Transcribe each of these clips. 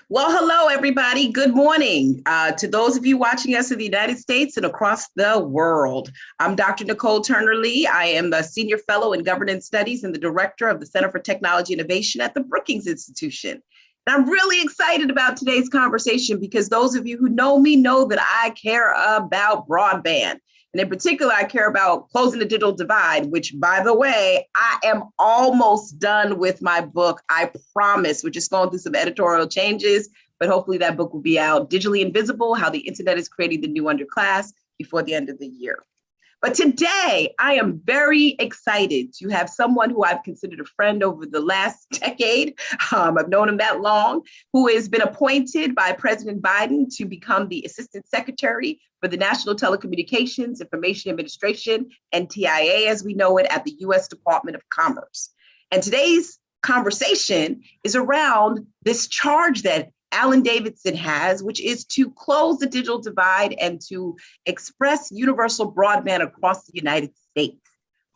Well, hello, everybody. Good morning to those of you watching us in the United States and across the world. I'm Dr. Nicole Turner Lee. I am the Senior Fellow in Governance Studies and the Director of the Center for Technology Innovation at the Brookings Institution. And I'm really excited about today's conversation because those of you who know me know that I care about broadband. And in particular, I care about closing the digital divide, which, by the way, I am almost done with my book. I promise. We're just going through some editorial changes, but hopefully that book will be out. Digitally Invisible, How the Internet is Creating the New Underclass, before the end of the year. But today, I am very excited to have someone who I've considered a friend over the last decade. I've known him that long, who has been appointed by President Biden to become the Assistant Secretary for the National Telecommunications Information Administration, NTIA as we know it, at the U.S. Department of Commerce. And today's conversation is around this charge that Alan Davidson has, which is to close the digital divide and to express universal broadband across the United States.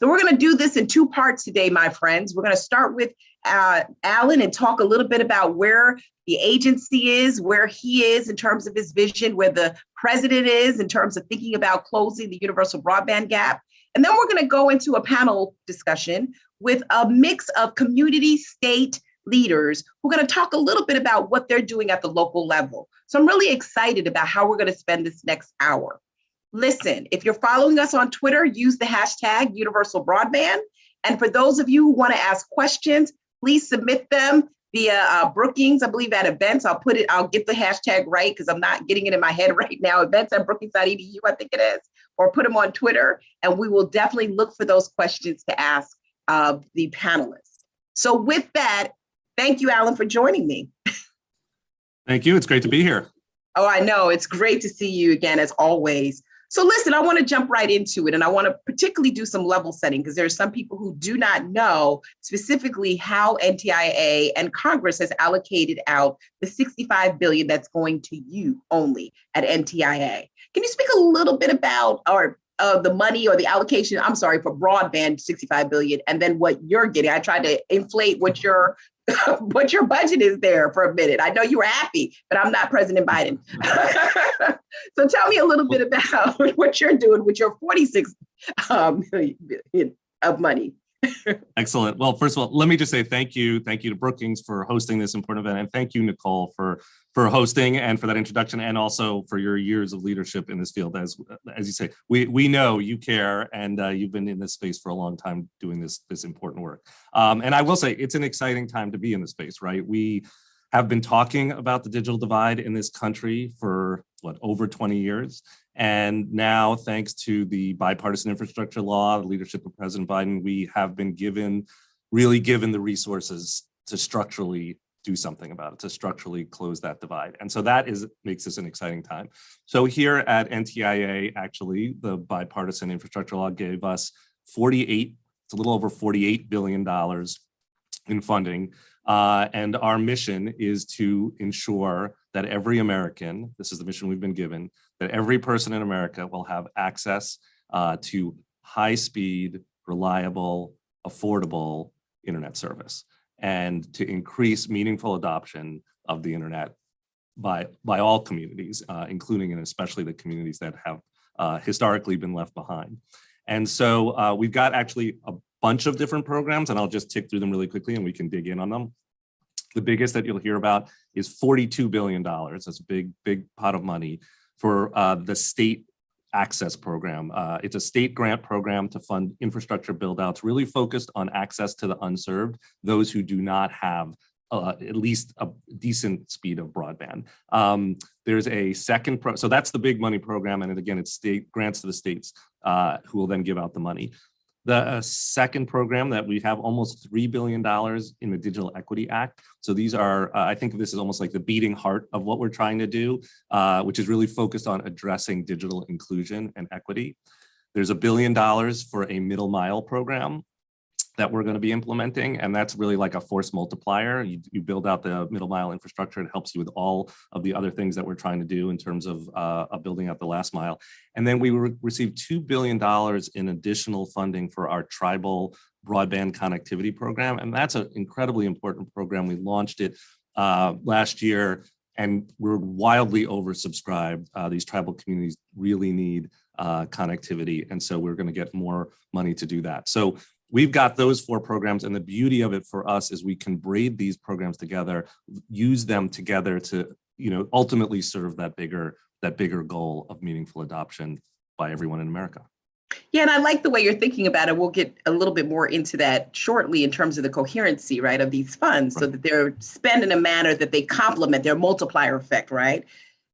So we're going to do this in two parts today, my friends. We're going to start with Alan and talk a little bit about where the agency is, where he is in terms of his vision, where the president is in terms of thinking about closing the universal broadband gap. And then we're going to go into a panel discussion with a mix of community, state, leaders who are going to talk a little bit about what they're doing at the local level. So I'm really excited about how we're going to spend this next hour. Listen, if you're following us on Twitter, use the hashtag Universal Broadband. And for those of you who want to ask questions, please submit them via Brookings, I believe at events. I'll get the hashtag right because I'm not getting it in my head right now. Events at brookings.edu, I think it is, or put them on Twitter. And we will definitely look for those questions to ask the panelists. So with that, thank you, Alan, for joining me. Thank you. It's great to be here. Oh, I know. It's great to see you again, as always. So listen, I want to jump right into it. And I want to particularly do some level setting because there are some people who do not know specifically how NTIA and Congress has allocated out the $65 billion that's going to you only at NTIA. Can you speak a little bit about the money or the allocation, for broadband, $65 billion, and then what you're getting? I tried to inflate what your budget is there for a minute. I know you were happy, but I'm not President Biden. So tell me a little bit about what you're doing with your $46 million of money. Excellent. Well, first of all, let me just say thank you. Thank you to Brookings for hosting this important event. And thank you, Nicole, for hosting and for that introduction, and also for your years of leadership in this field. As you say, we know you care, and you've been in this space for a long time doing this important work. And I will say it's an exciting time to be in the space, right? We have been talking about the digital divide in this country for over 20 years. And now, thanks to the bipartisan infrastructure law, the leadership of President Biden, we have been really given the resources to structurally do something about it, to structurally close that divide. And so that makes this an exciting time. So here at NTIA, actually, the bipartisan infrastructure law gave us it's a little over $48 billion in funding. And our mission is to ensure that every American, this is the mission we've been given, that every person in America will have access to high-speed, reliable, affordable internet service, and to increase meaningful adoption of the internet by all communities, including and especially the communities that have historically been left behind. And so we've got actually a bunch of different programs, and I'll just tick through them really quickly and we can dig in on them. The biggest that you'll hear about is $42 billion. That's a big pot of money for the state access program. It's a state grant program to fund infrastructure build-outs, really focused on access to the unserved, those who do not have at least a decent speed of broadband. There's a second, so that's the big money program. And again, it's state grants to the states who will then give out the money. The second program that we have almost $3 billion in the Digital Equity Act. So these are, I think of this as almost like the beating heart of what we're trying to do, which is really focused on addressing digital inclusion and equity. There's $1 billion for a middle mile program that we're going to be implementing. And that's really like a force multiplier. You build out the middle mile infrastructure. It helps you with all of the other things that we're trying to do in terms of building out the last mile. And then we received $2 billion in additional funding for our tribal broadband connectivity program. And that's an incredibly important program. We launched it last year, and we're wildly oversubscribed. These tribal communities really need connectivity, and so we're going to get more money to do that. So we've got those 4 programs, and the beauty of it for us is we can braid these programs together, use them together to, ultimately serve that bigger goal of meaningful adoption by everyone in America. Yeah, and I like the way you're thinking about it. We'll get a little bit more into that shortly in terms of the coherency, right, of these funds, so that they're spent in a manner that they complement their multiplier effect, right?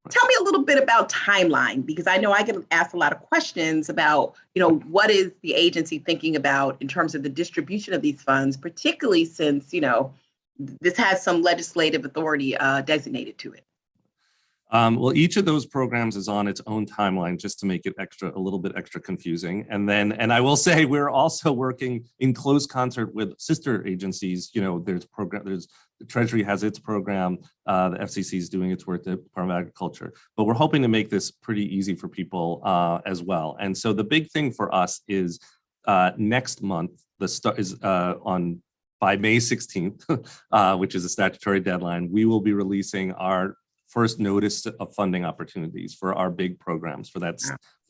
Tell me a little bit about timeline, because I know I get asked a lot of questions about, what is the agency thinking about in terms of the distribution of these funds, particularly since, this has some legislative authority designated to it. Well, each of those programs is on its own timeline, just to make it a little bit extra confusing. And I will say we're also working in close concert with sister agencies. There's the Treasury has its program, the FCC is doing its work, the Department of Agriculture, but we're hoping to make this pretty easy for people as well. And so the big thing for us is next month, by May 16th, which is a statutory deadline, we will be releasing our first notice of funding opportunities for our big programs, for that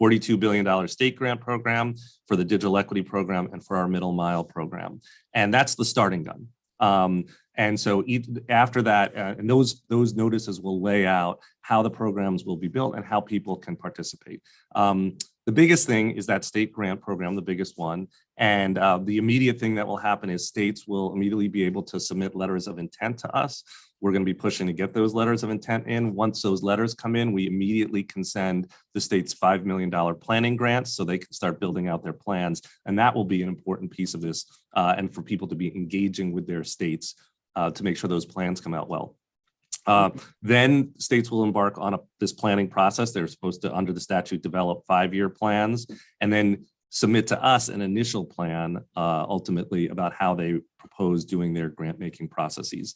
$42 billion state grant program, for the digital equity program, and for our middle mile program. And that's the starting gun. And so after that, and those notices will lay out how the programs will be built and how people can participate. The biggest thing is that state grant program, the biggest one. And the immediate thing that will happen is states will immediately be able to submit letters of intent to us. We're going to be pushing to get those letters of intent in. Once those letters come in, we immediately can send the state's $5 million planning grants so they can start building out their plans. And that will be an important piece of this, and for people to be engaging with their states to make sure those plans come out well. Then states will embark on this planning process. They're supposed to, under the statute, develop 5-year plans and then submit to us an initial plan, ultimately, about how they propose doing their grant-making processes.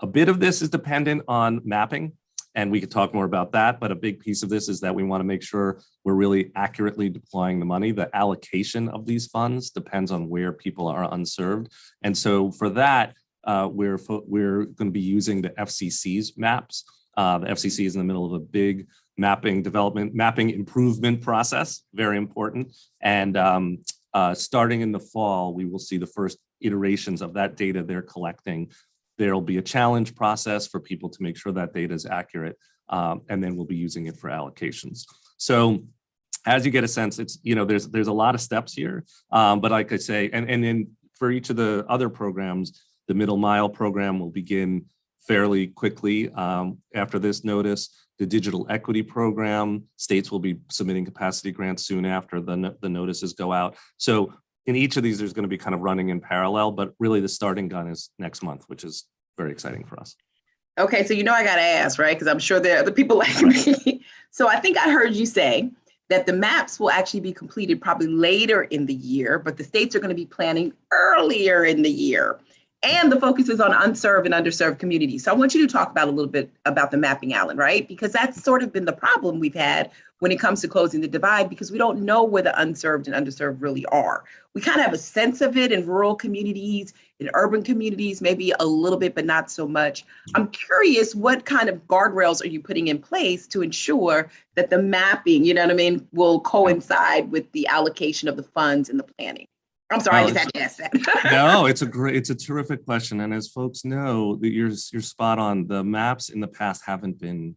A bit of this is dependent on mapping, and we could talk more about that, but a big piece of this is that we want to make sure we're really accurately deploying the money. The allocation of these funds depends on where people are unserved. And so for that, we're going to be using the FCC's maps. The FCC is in the middle of a big mapping improvement process, very important. And starting in the fall, we will see the first iterations of that data they're collecting. There'll be a challenge process for people to make sure that data is accurate, and then we'll be using it for allocations. So as you get a sense, it's, there's a lot of steps here, but like I say, and then for each of the other programs, the middle mile program will begin fairly quickly after this notice. The digital equity program, states will be submitting capacity grants soon after the notices go out. So in each of these, there's going to be kind of running in parallel, but really the starting gun is next month, which is very exciting for us. Okay, so I got to ask, right? Because I'm sure there are other people like me. So I think I heard you say that the maps will actually be completed probably later in the year, but the states are going to be planning earlier in the year. And the focus is on unserved and underserved communities. So I want you to talk about a little bit about the mapping, Alan, right? Because that's sort of been the problem we've had when it comes to closing the divide, because we don't know where the unserved and underserved really are. We kind of have a sense of it in rural communities, in urban communities, maybe a little bit, but not so much. I'm curious, what kind of guardrails are you putting in place to ensure that the mapping, will coincide with the allocation of the funds and the planning? I'm sorry, I just had to ask that. No, it's a terrific question. And as folks know, that you're spot on. The maps in the past haven't been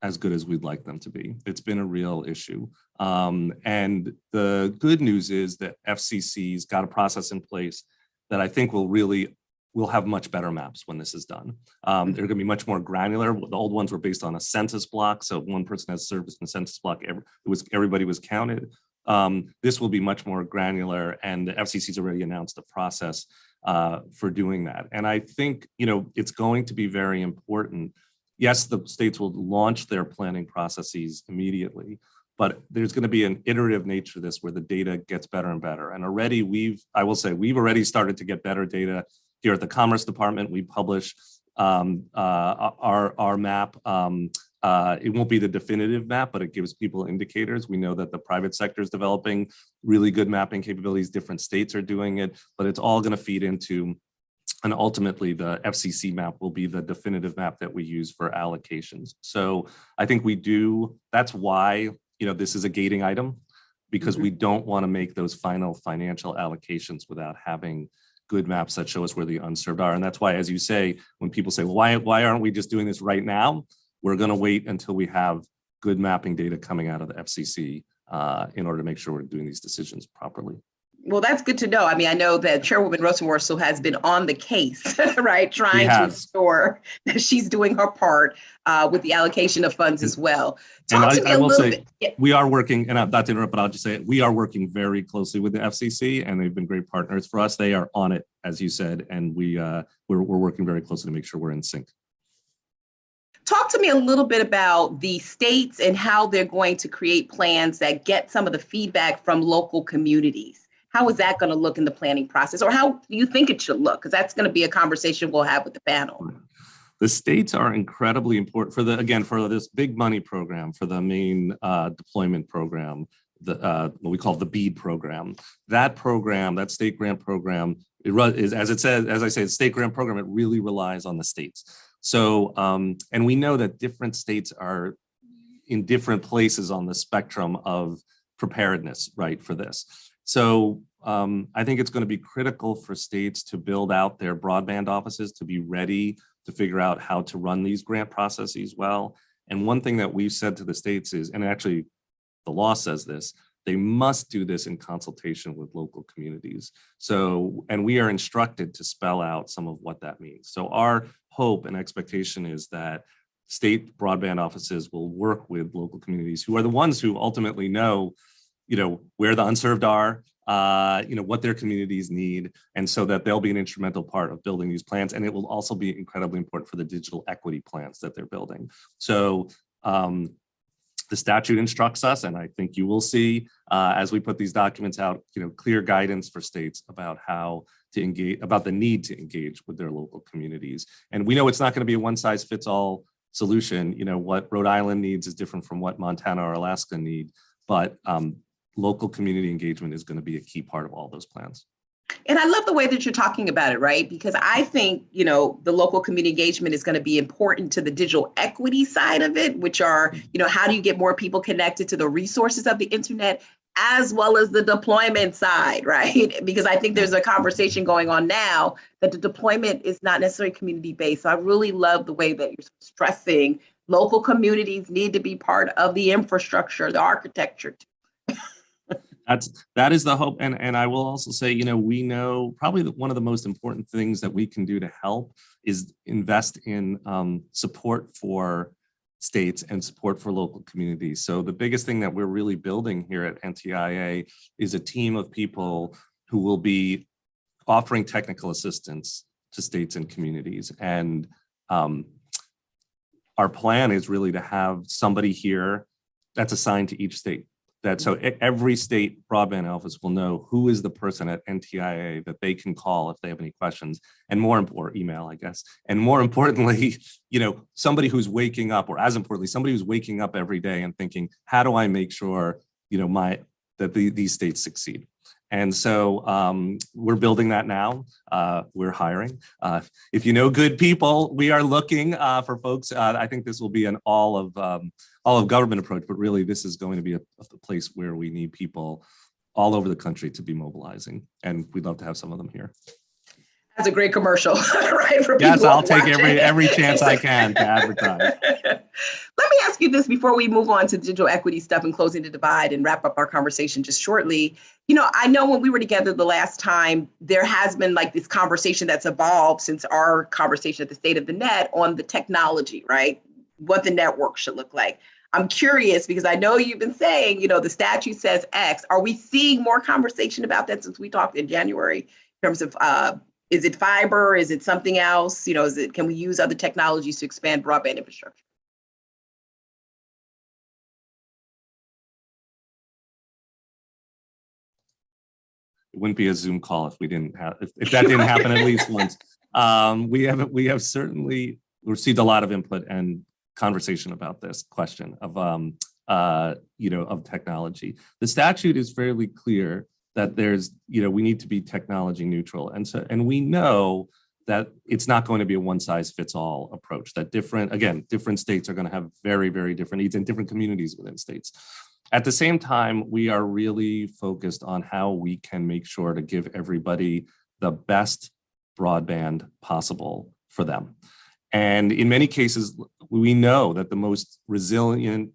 as good as we'd like them to be. It's been a real issue. And the good news is that FCC's got a process in place that I think we'll have much better maps when this is done. They're going to be much more granular. The old ones were based on a census block. So one person has service in a census block, everybody was counted. This will be much more granular, and the FCC's already announced a process for doing that. And I think, it's going to be very important. Yes, the states will launch their planning processes immediately, but there's going to be an iterative nature to this where the data gets better and better. And already we've already started to get better data here at the Commerce Department. We publish our map. It won't be the definitive map, but it gives people indicators. We know that the private sector is developing really good mapping capabilities. Different states are doing it, but it's all going to feed into And ultimately, the FCC map will be the definitive map that we use for allocations. So I think that's why, this is a gating item, because we don't want to make those final financial allocations without having good maps that show us where the unserved are. And that's why, as you say, when people say, well, why aren't we just doing this right now? We're going to wait until we have good mapping data coming out of the FCC in order to make sure we're doing these decisions properly. Well, that's good to know. I mean, I know that Chairwoman Rosenworcel has been on the case, right? Trying to ensure that she's doing her part with the allocation of funds as well. Talk to me a little bit. Yeah. We are working, and I'm not to interrupt, but I'll just say it, we are working very closely with the FCC, and they've been great partners for us. They are on it, as you said, and we're working very closely to make sure we're in sync. Talk to me a little bit about the states and how they're going to create plans that get some of the feedback from local communities. How is that going to look in the planning process, or how do you think it should look? Because that's going to be a conversation we'll have with the panel. The states are incredibly important for this big money program, for the main deployment program, what we call the BEAD program. That program, that state grant program, is, as I say, it's state grant program. It really relies on the states. So, and we know that different states are in different places on the spectrum of preparedness, right, for this. So I think it's going to be critical for states to build out their broadband offices to be ready to figure out how to run these grant processes well. And one thing that we've said to the states is, and actually the law says this, they must do this in consultation with local communities. So, and we are instructed to spell out some of what that means. So our hope and expectation is that state broadband offices will work with local communities who are the ones who ultimately know where the unserved are, what their communities need, and so that they'll be an instrumental part of building these plans. And it will also be incredibly important for the digital equity plans that they're building. So the statute instructs us, and I think you will see as we put these documents out, clear guidance for states about how to engage, about the need to engage with their local communities. And we know it's not going to be a one-size-fits-all solution. What Rhode Island needs is different from what Montana or Alaska need, but local community engagement is going to be a key part of all those plans. And I love the way that you're talking about it, right? Because I think, the local community engagement is going to be important to the digital equity side of it, which are, how do you get more people connected to the resources of the internet, as well as the deployment side, right? Because I think there's a conversation going on now that the deployment is not necessarily community-based. So I really love the way that you're stressing local communities need to be part of the infrastructure, the architecture. That is the hope. And I will also say, we know probably one of the most important things that we can do to help is invest in support for states and support for local communities. So the biggest thing that we're really building here at NTIA is a team of people who will be offering technical assistance to states and communities. And our plan is really to have somebody here that's assigned to each state. So every state broadband office will know who is the person at NTIA that they can call if they have any questions, and or email, I guess. And more importantly, somebody who's waking up, or as importantly, somebody who's waking up every day and thinking, how do I make sure, these states succeed? And so we're building that now. We're hiring. If you know good people, we are looking for folks. I think this will be an all of government approach, but really this is going to be a place where we need people all over the country to be mobilizing. And we'd love to have some of them here. That's a great commercial, right? For yes, people I'll take every chance I can to advertise. Let me ask you this before we move on to digital equity stuff and closing the divide and wrap up our conversation just shortly. I know when we were together the last time, there has been like this conversation that's evolved since our conversation at the State of the Net on the technology, right? What the network should look like. I'm curious because I know you've been saying, the statute says X. Are we seeing more conversation about that since we talked in January in terms of is it fiber? Is it something else? Can we use other technologies to expand broadband infrastructure? It wouldn't be a Zoom call if we didn't have, if that didn't happen at least once. We have certainly received a lot of input and conversation about this question of of technology. The statute is fairly clear that there's we need to be technology neutral, and we know that it's not going to be a one size fits all approach, that different states are going to have very, very different needs and different communities within states. At the same time, we are really focused on how we can make sure to give everybody the best broadband possible for them. And in many cases, we know that the most resilient,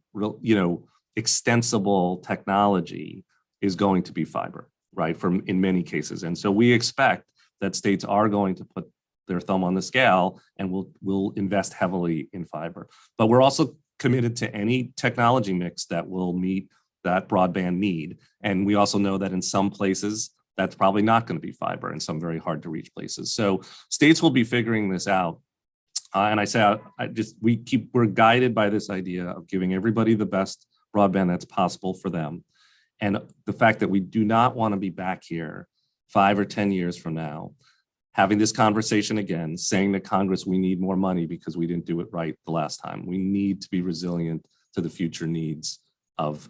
extensible technology is going to be fiber, right? In many cases. And so we expect that states are going to put their thumb on the scale and will invest heavily in fiber. But we're also committed to any technology mix that will meet that broadband need. And we also know that in some places, that's probably not going to be fiber in some very hard to reach places. So states will be figuring this out. And I say, we're guided by this idea of giving everybody the best broadband that's possible for them. And the fact that we do not want to be back here 5 or 10 years from now, having this conversation again, saying to Congress, we need more money because we didn't do it right the last time. We need to be resilient to the future needs of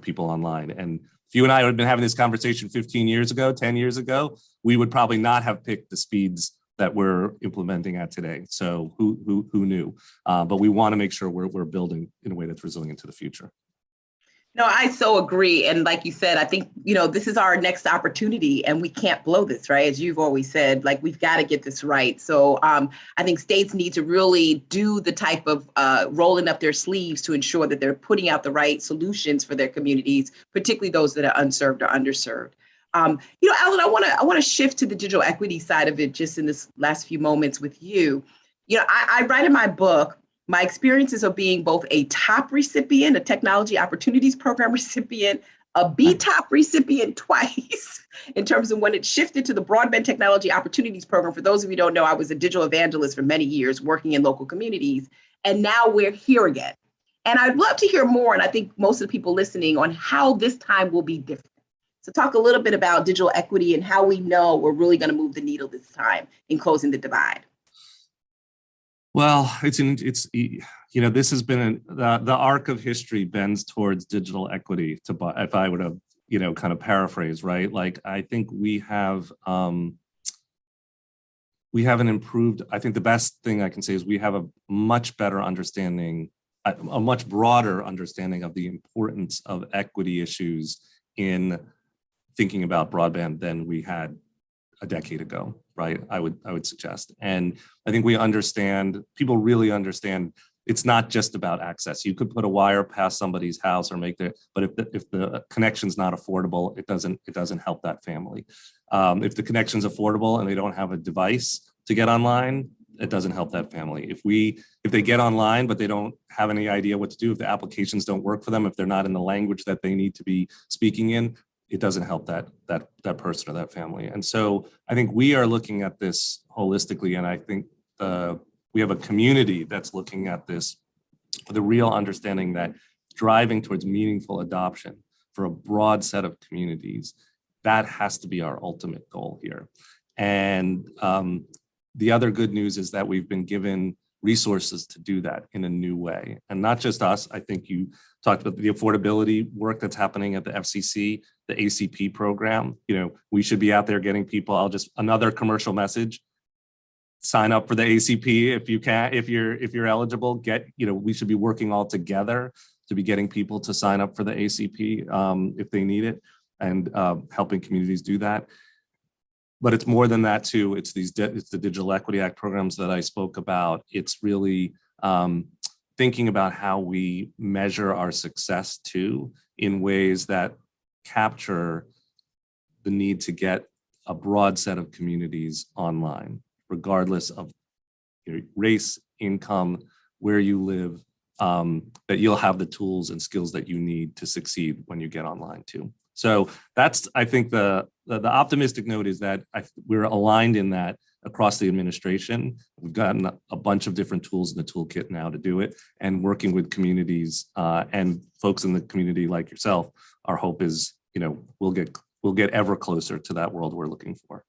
people online. And if you and I had been having this conversation 15 years ago, 10 years ago, we would probably not have picked the speeds that we're implementing at today. So who knew? But we want to make sure we're building in a way that's resilient to the future. No, I so agree. And like you said, I think, this is our next opportunity and we can't blow this, right? As you've always said, like we've got to get this right. So I think states need to really do the type of rolling up their sleeves to ensure that they're putting out the right solutions for their communities, particularly those that are unserved or underserved. Alan, I want to shift to the digital equity side of it just in this last few moments with you. I write in my book, my experiences of being both a top recipient, a Technology Opportunities Program recipient, a B-top recipient twice in terms of when it shifted to the Broadband Technology Opportunities Program. For those of you who don't know, I was a digital evangelist for many years working in local communities, and now we're here again. And I'd love to hear more, and I think most of the people listening, on how this time will be different. So talk a little bit about digital equity and how we know we're really going to move the needle this time in closing the divide. Well, this has been the arc of history bends towards digital equity. If I were to, kind of paraphrase, right? Like I think we have an improved. I think the best thing I can say is we have a much better understanding, a much broader understanding of the importance of equity issues in thinking about broadband than we had a decade ago, right? I would suggest. And I think people really understand it's not just about access. You could put a wire past somebody's house or but if the connection's not affordable, it doesn't help that family. If the connection's affordable and they don't have a device to get online, it doesn't help that family. If they get online, but they don't have any idea what to do, if the applications don't work for them, if they're not in the language that they need to be speaking in, it doesn't help that person or that family. And so I think we are looking at this holistically, and I think we have a community that's looking at this with a real understanding that driving towards meaningful adoption for a broad set of communities, that has to be our ultimate goal here. And the other good news is that we've been given resources to do that in a new way. And not just us. I think you talked about the affordability work that's happening at the FCC, the ACP program. We should be out there getting people. Another commercial message. Sign up for the ACP if you can, if you're eligible. We should be working all together to be getting people to sign up for the ACP if they need it, and helping communities do that. But it's more than that too. It's the Digital Equity Act programs that I spoke about. It's really thinking about how we measure our success too in ways that capture the need to get a broad set of communities online, regardless of your race, income, where you live, that you'll have the tools and skills that you need to succeed when you get online too. So that's, I think, the optimistic note is that we're aligned in that across the administration. We've gotten a bunch of different tools in the toolkit now to do it, and working with communities and folks in the community like yourself. Our hope is, we'll get ever closer to that world we're looking for.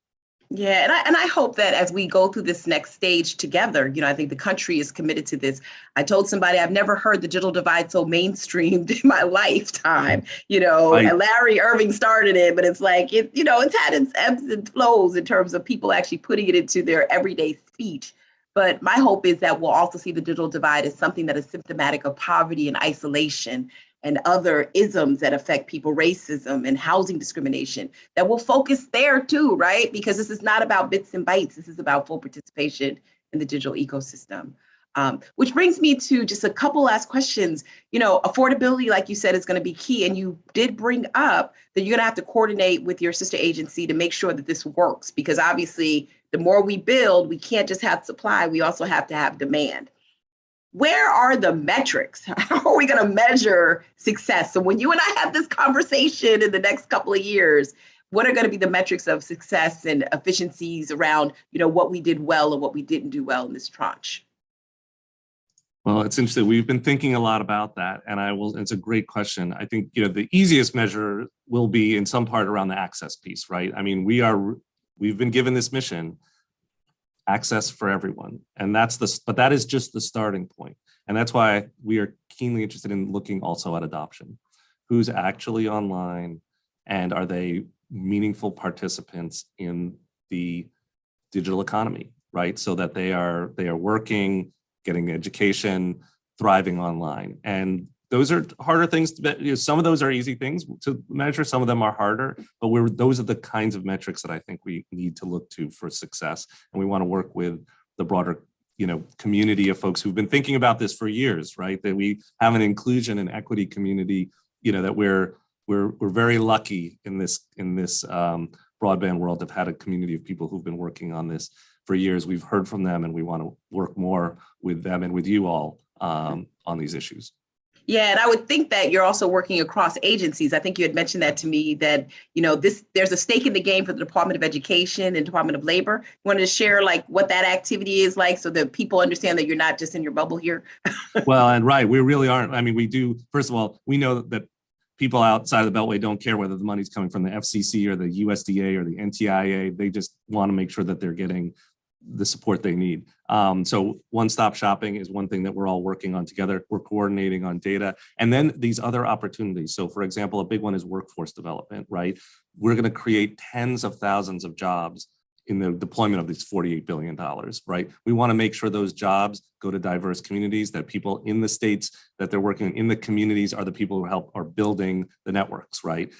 Yeah, and I hope that as we go through this next stage together, I think the country is committed to this. I told somebody I've never heard the digital divide so mainstreamed in my lifetime. Right. And Larry Irving started it, but it's like it's had its ebbs and flows in terms of people actually putting it into their everyday speech. But my hope is that we'll also see the digital divide as something that is symptomatic of poverty and isolation and other isms that affect people, racism and housing discrimination, that will focus there too, right? Because this is not about bits and bytes. This is about full participation in the digital ecosystem. Which brings me to just a couple last questions. Affordability, like you said, is going to be key. And you did bring up that you're going to have to coordinate with your sister agency to make sure that this works, because obviously the more we build, we can't just have supply, we also have to have demand. Where are the metrics? How are we going to measure success? So when you and I have this conversation in the next couple of years, what are going to be the metrics of success and efficiencies around, what we did well and what we didn't do well in this tranche? Well, it's interesting. We've been thinking a lot about that, and it's a great question. I think, the easiest measure will be in some part around the access piece, right? I mean, we've been given this mission, access for everyone. And but that is just the starting point. And that's why we are keenly interested in looking also at adoption. Who's actually online, and are they meaningful participants in the digital economy, right? So that they are working, getting education, thriving online. And those are harder things to some of those are easy things to measure, some of them are harder, but those are the kinds of metrics that I think we need to look to for success. And we want to work with the broader community of folks who've been thinking about this for years, right? That we have an inclusion and equity community, that we're very lucky in this broadband world to have had a community of people who've been working on this for years. We've heard from them, and we want to work more with them and with you all on these issues. Yeah, and I would think that you're also working across agencies. I think you had mentioned that to me, that there's a stake in the game for the Department of Education and Department of Labor. You wanted to share like what that activity is like, so that people understand that you're not just in your bubble here. Well, and right, we really aren't. I mean, we do. First of all, we know that people outside of the Beltway don't care whether the money's coming from the FCC or the USDA or the NTIA. They just want to make sure that they're getting the support they need. So one-stop shopping is one thing that we're all working on together. We're coordinating on data, and then these other opportunities. So for example, a big one is workforce development, right? We're going to create tens of thousands of jobs in the deployment of these $48 billion, right? We want to make sure those jobs go to diverse communities, that people in the states that they're working in the communities are the people who are building the networks, right?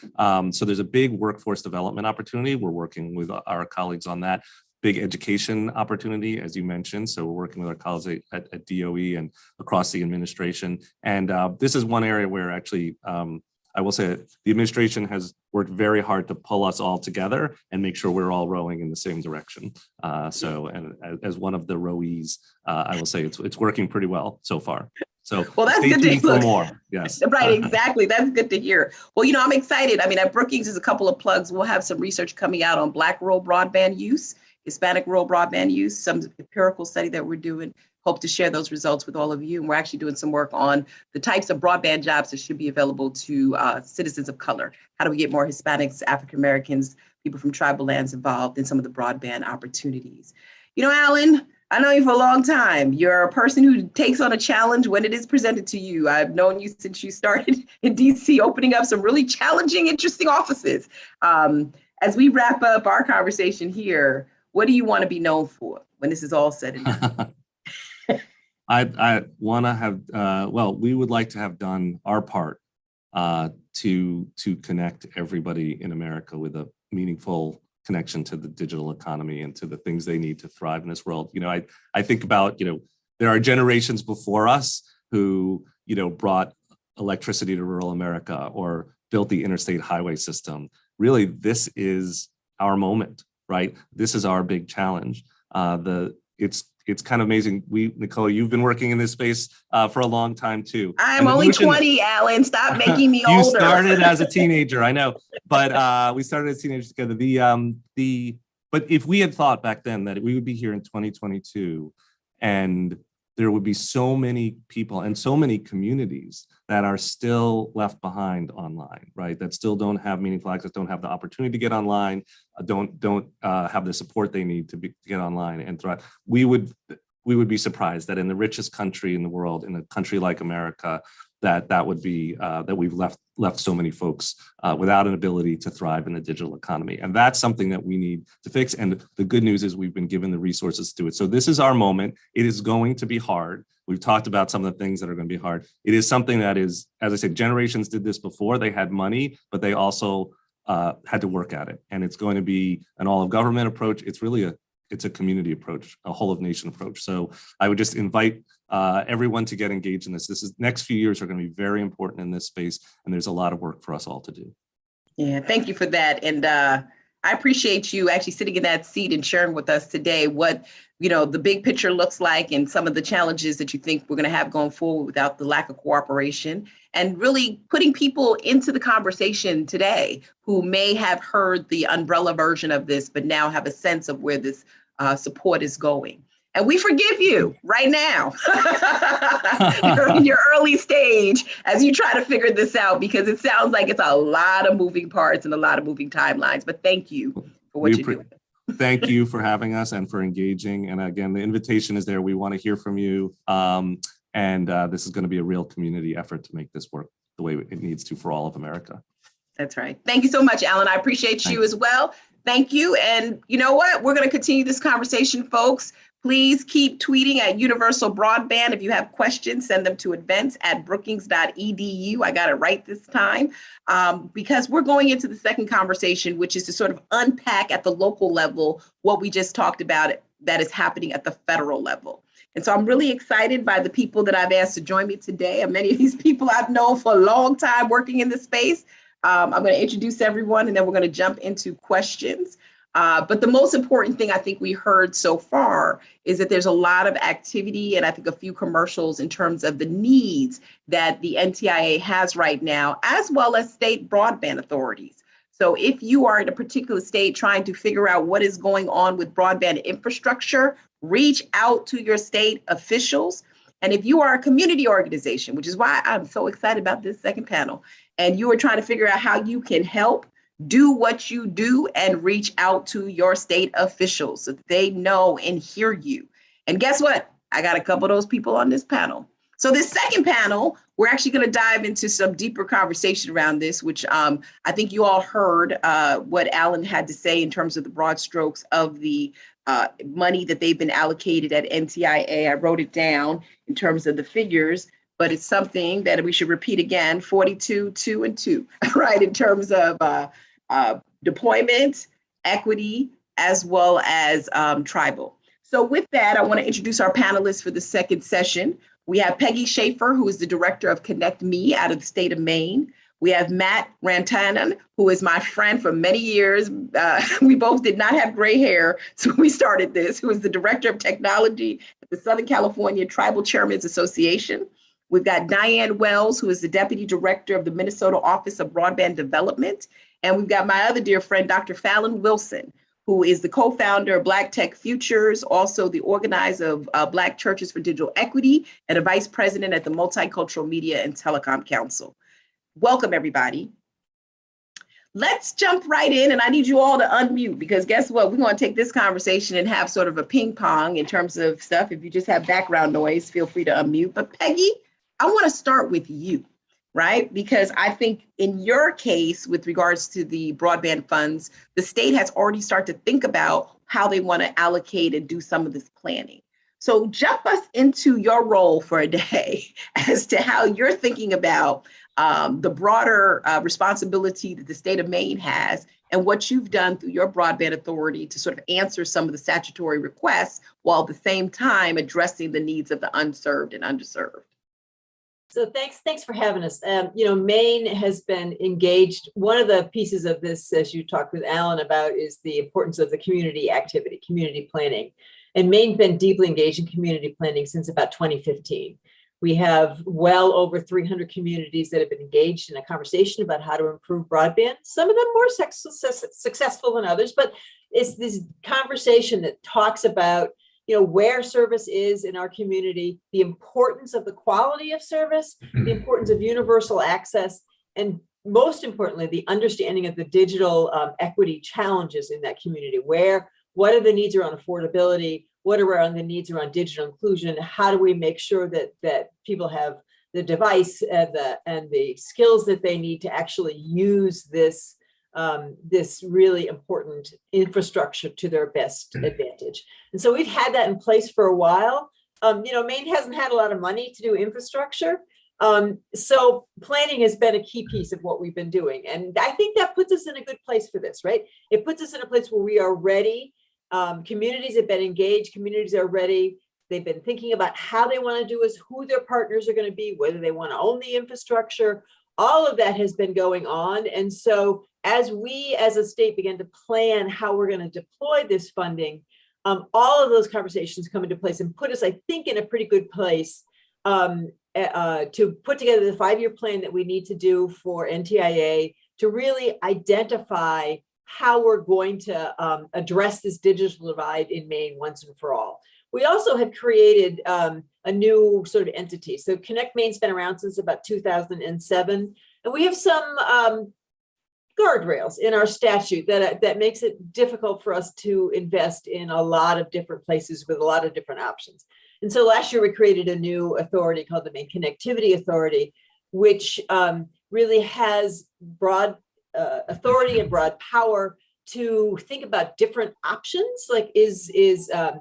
So there's a big workforce development opportunity. We're working with our colleagues on that. Big education opportunity, as you mentioned. So we're working with our colleagues at DOE and across the administration. And this is one area where actually, I will say the administration has worked very hard to pull us all together and make sure we're all rowing in the same direction. And as one of the rowees, I will say it's working pretty well so far. So well, that's stay good tuned to for more. Yes. Right, exactly. That's good to hear. Well, I'm excited. I mean, at Brookings, is a couple of plugs. We'll have some research coming out on Black rural broadband use, Hispanic rural broadband use, some empirical study that we're doing. Hope to share those results with all of you. And we're actually doing some work on the types of broadband jobs that should be available to citizens of color. How do we get more Hispanics, African Americans, people from tribal lands involved in some of the broadband opportunities? Alan, I know you for a long time. You're a person who takes on a challenge when it is presented to you. I've known you since you started in DC, opening up some really challenging, interesting offices. As we wrap up our conversation here, what do you want to be known for when this is all said and done? I want to have, we would like to have done our part to connect everybody in America with a meaningful connection to the digital economy and to the things they need to thrive in this world. I think about, there are generations before us who, brought electricity to rural America or built the interstate highway system. Really, this is our moment, right? This is our big challenge. It's kind of amazing. Nicole, you've been working in this space for a long time too. I'm only 20, Alan. Stop making me older. You started as a teenager, I know, but we started as teenagers together. But if we had thought back then that we would be here in 2022 and there would be so many people and so many communities that are still left behind online, right? That still don't have meaningful access, don't have the opportunity to get online, don't have the support they need to get online and thrive. We would be surprised that in the richest country in the world, in a country like America, that would be that we've left so many folks without an ability to thrive in the digital economy. And that's something that we need to fix. And the good news is we've been given the resources to do it. So this is our moment. It is going to be hard. We've talked about some of the things that are going to be hard. It is something that is, as I said, generations did this before. They had money, but they also had to work at it. And it's going to be an all of government approach. It's really it's a community approach, a whole of nation approach. So I would just invite everyone to get engaged in this. Next few years are going to be very important in this space, and there's a lot of work for us all to do. Yeah, thank you for that. And I appreciate you actually sitting in that seat and sharing with us today what, the big picture looks like and some of the challenges that you think we're going to have going forward without the lack of cooperation, and really putting people into the conversation today who may have heard the umbrella version of this, but now have a sense of where this support is going. And we forgive you right now. You're in your early stage as you try to figure this out, because it sounds like it's a lot of moving parts and a lot of moving timelines. But thank you for what you're doing. Thank you for having us and for engaging. And again, the invitation is there. We want to hear from you. And this is going to be a real community effort to make this work the way it needs to for all of America. That's right. Thank you so much, Alan. I appreciate you as well. Thank you. And you know what? We're going to continue this conversation, folks. Please keep tweeting at Universal Broadband. If you have questions, send them to events@brookings.edu. I got it right this time, because we're going into the second conversation, which is to sort of unpack at the local level what we just talked about that is happening at the federal level. And so I'm really excited by the people that I've asked to join me today. And many of these people I've known for a long time working in this space. I'm going to introduce everyone, and then we're going to jump into questions. But the most important thing I think we heard so far is that there's a lot of activity, and I think a few commercials in terms of the needs that the NTIA has right now, as well as state broadband authorities. So if you are in a particular state trying to figure out what is going on with broadband infrastructure, reach out to your state officials. And if you are a community organization, which is why I'm so excited about this second panel, and you are trying to figure out how you can help, do what you do and reach out to your state officials so that they know and hear you. And guess what? I got a couple of those people on this panel. So this second panel, we're actually going to dive into some deeper conversation around this, which I think you all heard what Alan had to say in terms of the broad strokes of the money that they've been allocated at NTIA. I wrote it down in terms of the figures, but it's something that we should repeat again, 42, 2, and 2, right? In terms of deployment, equity, as well as tribal. So with that, I want to introduce our panelists for the second session. We have Peggy Schaefer, who is the director of Connect Me out of the state of Maine. We have Matt Rantanen, who is my friend for many years. We both did not have gray hair, so we started this, who is the director of technology at the Southern California Tribal Chairmen's Association. We've got Diane Wells, who is the deputy director of the Minnesota Office of Broadband Development. And we've got my other dear friend, Dr. Fallon Wilson, who is the co-founder of Black Tech Futures, also the organizer of Black Churches for Digital Equity, and a vice president at the Multicultural Media and Telecom Council. Welcome, everybody. Let's jump right in, and I need you all to unmute, because guess what? We're going to take this conversation and have sort of a ping pong in terms of stuff. If you just have background noise, feel free to unmute. But Peggy, I want to start with you, right? Because I think in your case, with regards to the broadband funds, the state has already started to think about how they want to allocate and do some of this planning. So jump us into your role for a day as to how you're thinking about the broader responsibility that the state of Maine has and what you've done through your broadband authority to sort of answer some of the statutory requests while at the same time addressing the needs of the unserved and underserved. So thanks for having us. Maine has been engaged. One of the pieces of this, as you talked with Alan about, is the importance of the community activity, community planning. And Maine's been deeply engaged in community planning since about 2015. We have well over 300 communities that have been engaged in a conversation about how to improve broadband. Some of them more successful than others, but it's this conversation that talks about where service is in our community, the importance of the quality of service, the importance of universal access, and most importantly, the understanding of the digital equity challenges in that community. What are the needs around affordability? What are the needs around digital inclusion? How do we make sure that people have the device and the skills that they need to actually use this really important infrastructure to their best advantage? And so we've had that in place for a while. Maine hasn't had a lot of money to do infrastructure. So planning has been a key piece of what we've been doing. And I think that puts us in a good place for this, right? It puts us in a place where we are ready. Communities have been engaged, communities are ready. They've been thinking about how they want to do this, who their partners are going to be, whether they want to own the infrastructure. All of that has been going on. And so as we as a state begin to plan how we're going to deploy this funding, all of those conversations come into place and put us, I think, in a pretty good place to put together the 5-year plan that we need to do for NTIA to really identify how we're going to address this digital divide in Maine once and for all. We also had created a new sort of entity. So Connect Maine's been around since about 2007, and we have some guardrails in our statute that makes it difficult for us to invest in a lot of different places with a lot of different options. And so last year we created a new authority called the Maine Connectivity Authority, which really has broad authority and broad power to think about different options. Like the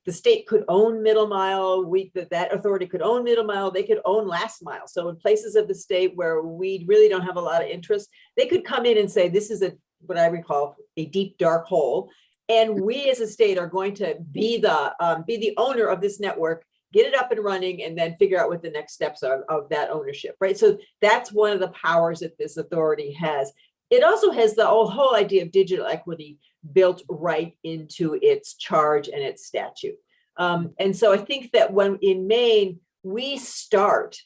state could own middle mile, that authority could own middle mile, they could own last mile. So in places of the state where we really don't have a lot of interest, they could come in and say, this is what I recall a deep dark hole. And we as a state are going to be the owner of this network, get it up and running, and then figure out what the next steps are of that ownership, right? So that's one of the powers that this authority has. It also has the whole idea of digital equity built right into its charge and its statute. And so I think that when in Maine, we start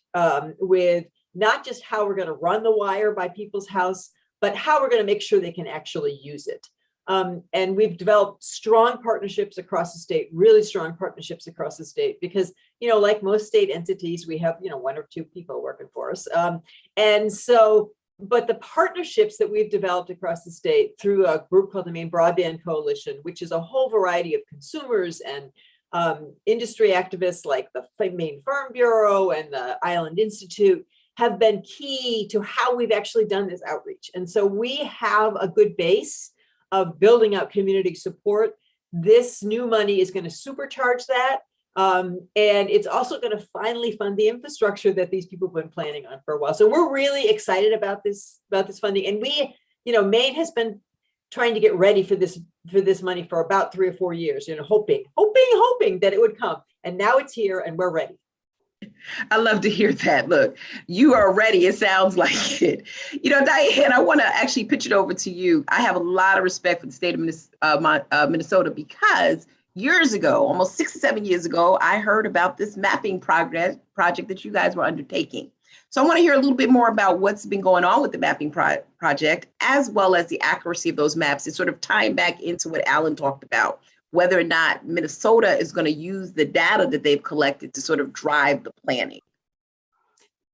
with not just how we're going to run the wire by people's house, but how we're going to make sure they can actually use it. And we've developed strong partnerships across the state, really strong partnerships across the state, because, like most state entities, we have, 1 or 2 people working for us. And so, but the partnerships that we've developed across the state through a group called the Maine Broadband Coalition, which is a whole variety of consumers and industry activists like the Maine Farm Bureau and the Island Institute, have been key to how we've actually done this outreach. And so we have a good base of building out community support. This new money is going to supercharge that. And it's also going to finally fund the infrastructure that these people have been planning on for a while. So we're really excited about this funding. And we, Maine has been trying to get ready for this money for about 3 or 4 years, hoping that it would come. And now it's here and we're ready. I love to hear that. Look, you are ready. It sounds like it. Diane, I want to actually pitch it over to you. I have a lot of respect for the state of Minnesota because years ago, almost 6 or 7 years ago, I heard about this mapping project that you guys were undertaking. So I want to hear a little bit more about what's been going on with the mapping project, as well as the accuracy of those maps, and sort of tying back into what Alan talked about, whether or not Minnesota is going to use the data that they've collected to sort of drive the planning.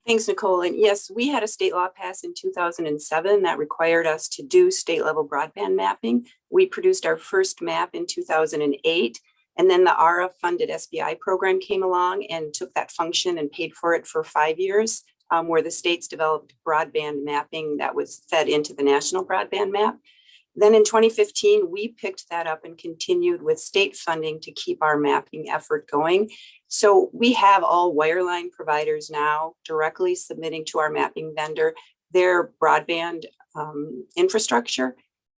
Thanks, Nicole. And yes, we had a state law pass in 2007 that required us to do state level broadband mapping. We produced our first map in 2008. And then the ARA funded SBI program came along and took that function and paid for it for 5 years, where the states developed broadband mapping that was fed into the national broadband map. Then in 2015, we picked that up and continued with state funding to keep our mapping effort going. So we have all wireline providers now directly submitting to our mapping vendor their broadband infrastructure,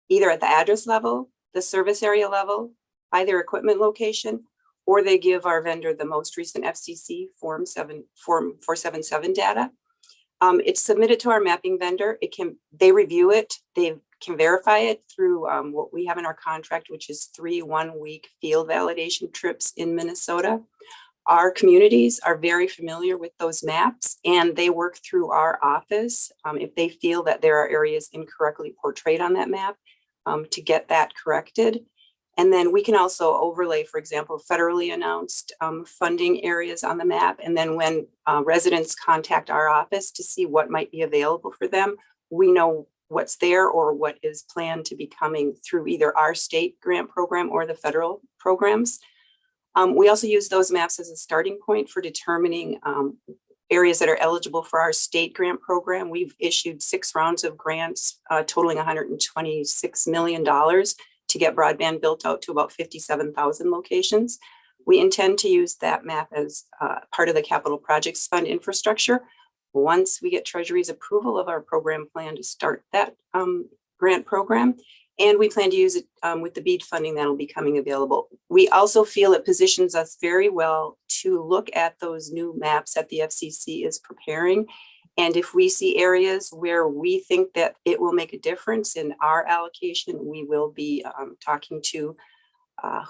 either at the address level, the service area level, by their equipment location, or they give our vendor the most recent FCC Form 477 data. It's submitted to our mapping vendor. They review it. They can verify it through what we have in our contract, which is 3 one-week field validation trips in Minnesota. Our communities are very familiar with those maps, and they work through our office if they feel that there are areas incorrectly portrayed on that map to get that corrected. And then we can also overlay, for example, federally announced funding areas on the map. And then when residents contact our office to see what might be available for them, we know what's there or what is planned to be coming through either our state grant program or the federal programs. We also use those maps as a starting point for determining areas that are eligible for our state grant program. We've issued 6 rounds of grants totaling $126 million to get broadband built out to about 57,000 locations. We intend to use that map as part of the Capital Projects Fund infrastructure once we get Treasury's approval of our program plan to start that grant program. And we plan to use it with the BEAD funding that will be coming available. We also feel it positions us very well to look at those new maps that the FCC is preparing. And if we see areas where we think that it will make a difference in our allocation, we will be talking to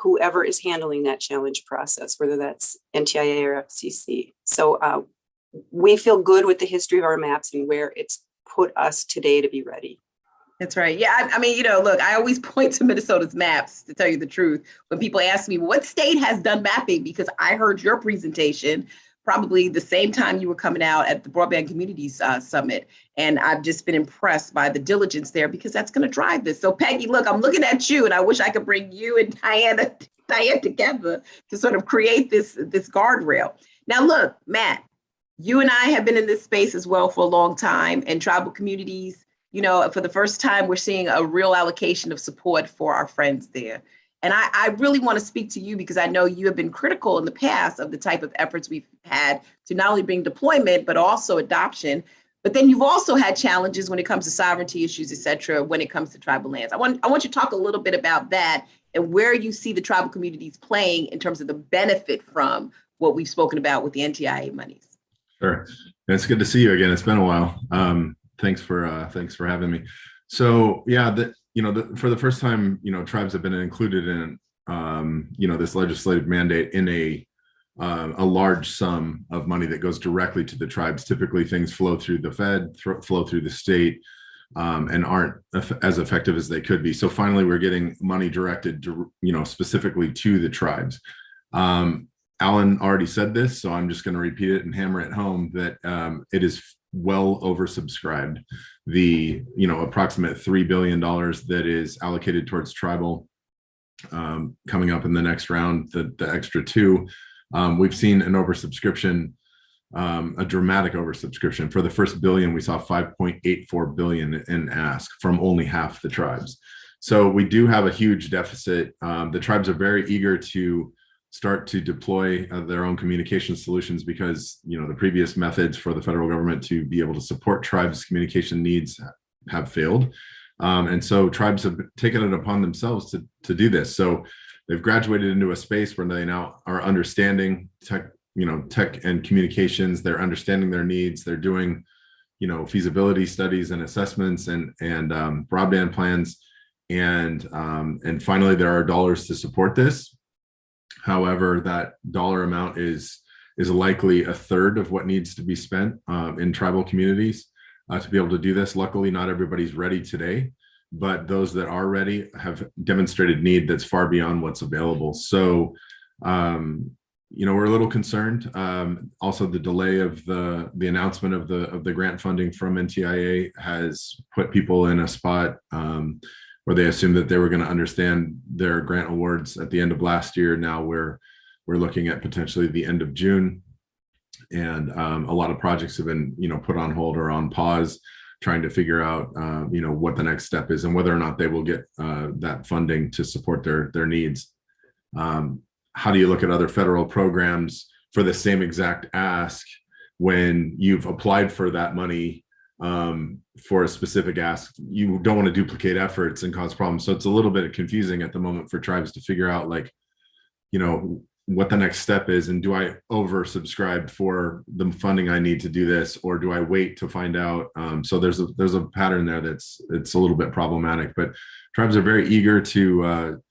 whoever is handling that challenge process, whether that's NTIA or FCC. So we feel good with the history of our maps and where it's put us today to be ready. That's right. Yeah. I mean, look, I always point to Minnesota's maps, to tell you the truth, when people ask me what state has done mapping, because I heard your presentation probably the same time you were coming out at the Broadband Communities Summit. And I've just been impressed by the diligence there, because that's going to drive this. So Peggy, look, I'm looking at you, and I wish I could bring you and Diane together to sort of create this guardrail. Now, look, Matt, you and I have been in this space as well for a long time, and tribal communities, for the first time, we're seeing a real allocation of support for our friends there. And I really want to speak to you, because I know you have been critical in the past of the type of efforts we've had to not only bring deployment, but also adoption. But then you've also had challenges when it comes to sovereignty issues, et cetera, when it comes to tribal lands. I want you to talk a little bit about that and where you see the tribal communities playing in terms of the benefit from what we've spoken about with the NTIA monies. Sure. It's good to see you again. It's been a while. Thanks for having me. So yeah, for the first time, tribes have been included in, this legislative mandate in a large sum of money that goes directly to the tribes. Typically, things flow through the Fed, flow through the state, and aren't as effective as they could be. So finally, we're getting money directed to, specifically to the tribes. Alan already said this, so I'm just going to repeat it and hammer it home that it is well oversubscribed. The approximate $3 billion that is allocated towards tribal coming up in the next round, the extra 2, we've seen an oversubscription, a dramatic oversubscription. For the first billion, we saw 5.84 billion in ask from only half the tribes. So we do have a huge deficit. The tribes are very eager to start to deploy their own communication solutions, because the previous methods for the federal government to be able to support tribes' communication needs have failed, and so tribes have taken it upon themselves to do this. So they've graduated into a space where they now are understanding tech and communications. They're understanding their needs. They're doing feasibility studies and assessments and broadband plans, and finally there are dollars to support this. However, that dollar amount is likely a third of what needs to be spent in tribal communities to be able to do this. Luckily, not everybody's ready today, but those that are ready have demonstrated need that's far beyond what's available. So, we're a little concerned. Also, the delay of the announcement of the grant funding from NTIA has put people in a spot where they assumed that they were going to understand their grant awards at the end of last year. Now we're looking at potentially the end of June, and a lot of projects have been put on hold or on pause, trying to figure out what the next step is and whether or not they will get that funding to support their needs. How do you look at other federal programs for the same exact ask when you've applied for that money for a specific ask? You don't want to duplicate efforts and cause problems. So it's a little bit confusing at the moment for tribes to figure out, what the next step is, and do I oversubscribe for the funding I need to do this, or do I wait to find out? So there's a pattern there it's a little bit problematic, but tribes are very eager to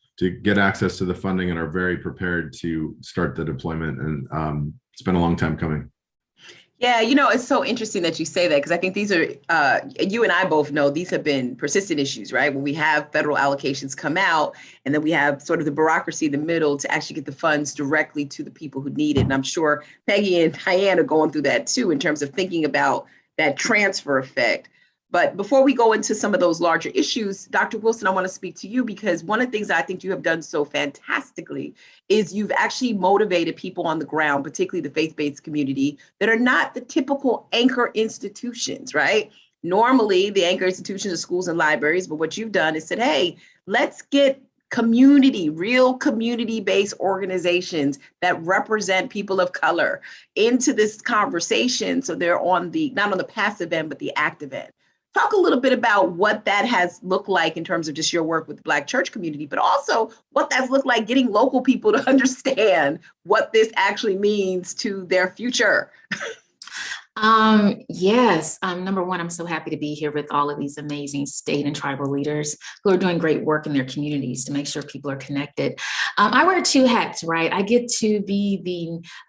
get access to the funding and are very prepared to start the deployment. And it's been a long time coming. Yeah, it's so interesting that you say that because I think these are, you and I both know these have been persistent issues, right? When we have federal allocations come out and then we have sort of the bureaucracy in the middle to actually get the funds directly to the people who need it. And I'm sure Peggy and Diane are going through that too in terms of thinking about that transfer effect. But before we go into some of those larger issues, Dr. Wilson, I want to speak to you because one of the things I think you have done so fantastically is you've actually motivated people on the ground, particularly the faith-based community, that are not the typical anchor institutions, right? Normally, the anchor institutions are schools and libraries, but what you've done is said, hey, let's get real community-based organizations that represent people of color into this conversation. So they're not on the passive end, but the active end. Talk a little bit about what that has looked like in terms of just your work with the Black church community, but also what that's looked like getting local people to understand what this actually means to their future. Yes. Number one, I'm so happy to be here with all of these amazing state and tribal leaders who are doing great work in their communities to make sure people are connected. I wear two hats, right? I get to be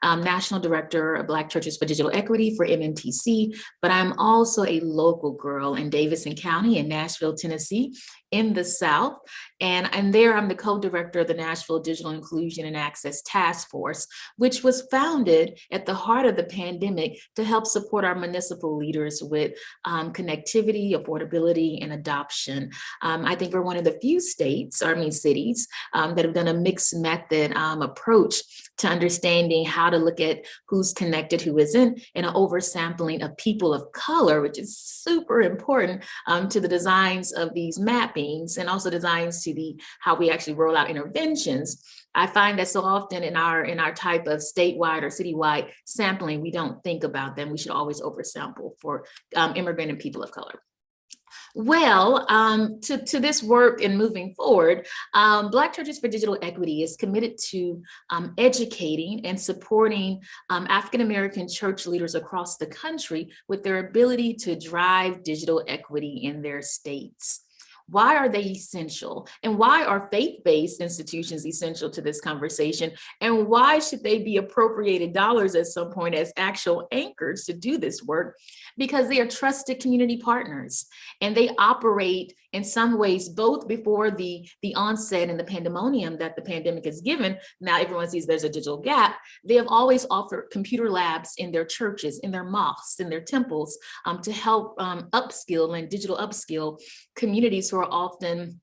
the National Director of Black Churches for Digital Equity for MMTC, but I'm also a local girl in Davidson County in Nashville, Tennessee, in the South. And there I'm the co-director of the Nashville Digital Inclusion and Access Task Force, which was founded at the heart of the pandemic to help support our municipal leaders with connectivity, affordability, and adoption. I think we're one of the few cities that have done a mixed method approach to understanding how to look at who's connected, who isn't, and an oversampling of people of color, which is super important to the designs of these mappings and also designs to how we actually roll out interventions. I find that so often in our type of statewide or citywide sampling, we don't think about them. We should always oversample for immigrant and people of color. Well, to this work and moving forward, Black Churches for Digital Equity is committed to educating and supporting African-American church leaders across the country with their ability to drive digital equity in their states. Why are they essential? And why are faith-based institutions essential to this conversation? And why should they be appropriated dollars at some point as actual anchors to do this work? Because they are trusted community partners and they operate in some ways both before the onset and the pandemonium that the pandemic has given. Now everyone sees there's a digital gap. They have always offered computer labs in their churches, in their mosques, in their temples to help upskill and digital upskill communities who are often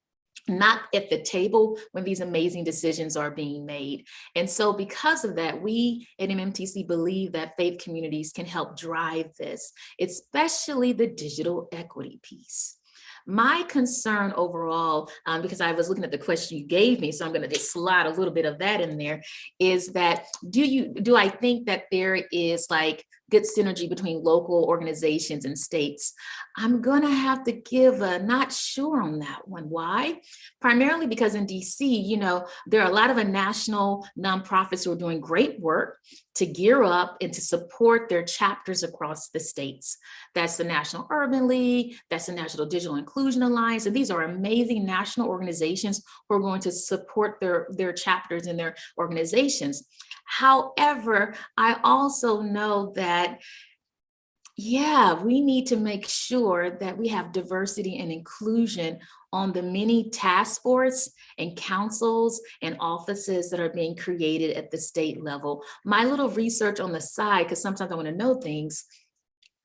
not at the table when these amazing decisions are being made. And so because of that, we at MMTC believe that faith communities can help drive this, especially the digital equity piece. My concern overall, because I was looking at the question you gave me, so I'm going to just slide a little bit of that in there, is that do I think that there is like good synergy between local organizations and states? I'm going to have to give a not sure on that one. Why? Primarily because in DC, there are a lot of national nonprofits who are doing great work to gear up and to support their chapters across the states. That's the National Urban League, that's the National Digital Inclusion Alliance, and these are amazing national organizations who are going to support their chapters and their organizations. However, I also know that we need to make sure that we have diversity and inclusion on the many task force and councils and offices that are being created at the state level. My little research on the side, because sometimes I want to know things,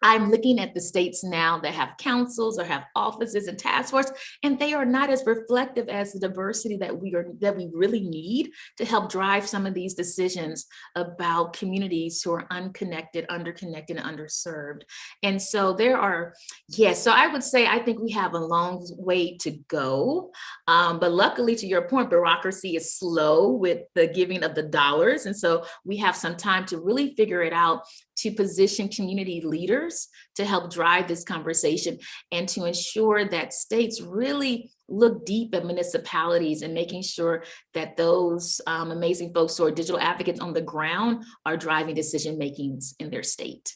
I'm looking at the states now that have councils or have offices and task force, and they are not as reflective as the diversity that we really need to help drive some of these decisions about communities who are unconnected, underconnected, and underserved. And so so I would say I think we have a long way to go. But luckily, to your point, bureaucracy is slow with the giving of the dollars. And so we have some time to really figure it out, to position community leaders to help drive this conversation and to ensure that states really look deep at municipalities and making sure that those amazing folks who are digital advocates on the ground are driving decision makings in their state.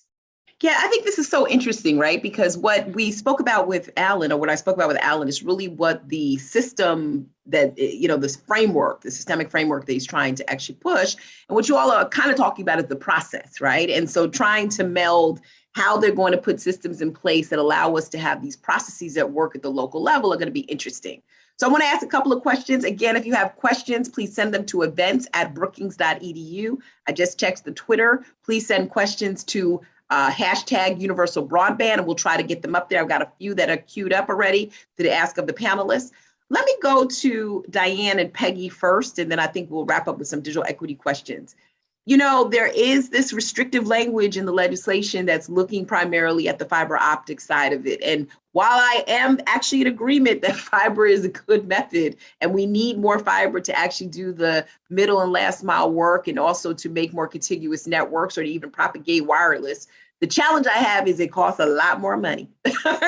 Yeah, I think this is so interesting, right? Because what we spoke about with Alan, or what I spoke about with Alan, is really what the system that, this framework, the systemic framework that he's trying to actually push. And what you all are kind of talking about is the process, right? And so trying to meld how they're going to put systems in place that allow us to have these processes that work at the local level are going to be interesting. So I want to ask a couple of questions. Again, if you have questions, please send them to events@brookings.edu. I just checked the Twitter. Please send questions to hashtag universal broadband, and we'll try to get them up there. I've got a few that are queued up already to ask of the panelists. Let me go to Diane and Peggy first, and then I think we'll wrap up with some digital equity questions. There is this restrictive language in the legislation that's looking primarily at the fiber optic side of it. And while I am actually in agreement that fiber is a good method and we need more fiber to actually do the middle and last mile work and also to make more contiguous networks or to even propagate wireless, the challenge I have is it costs a lot more money.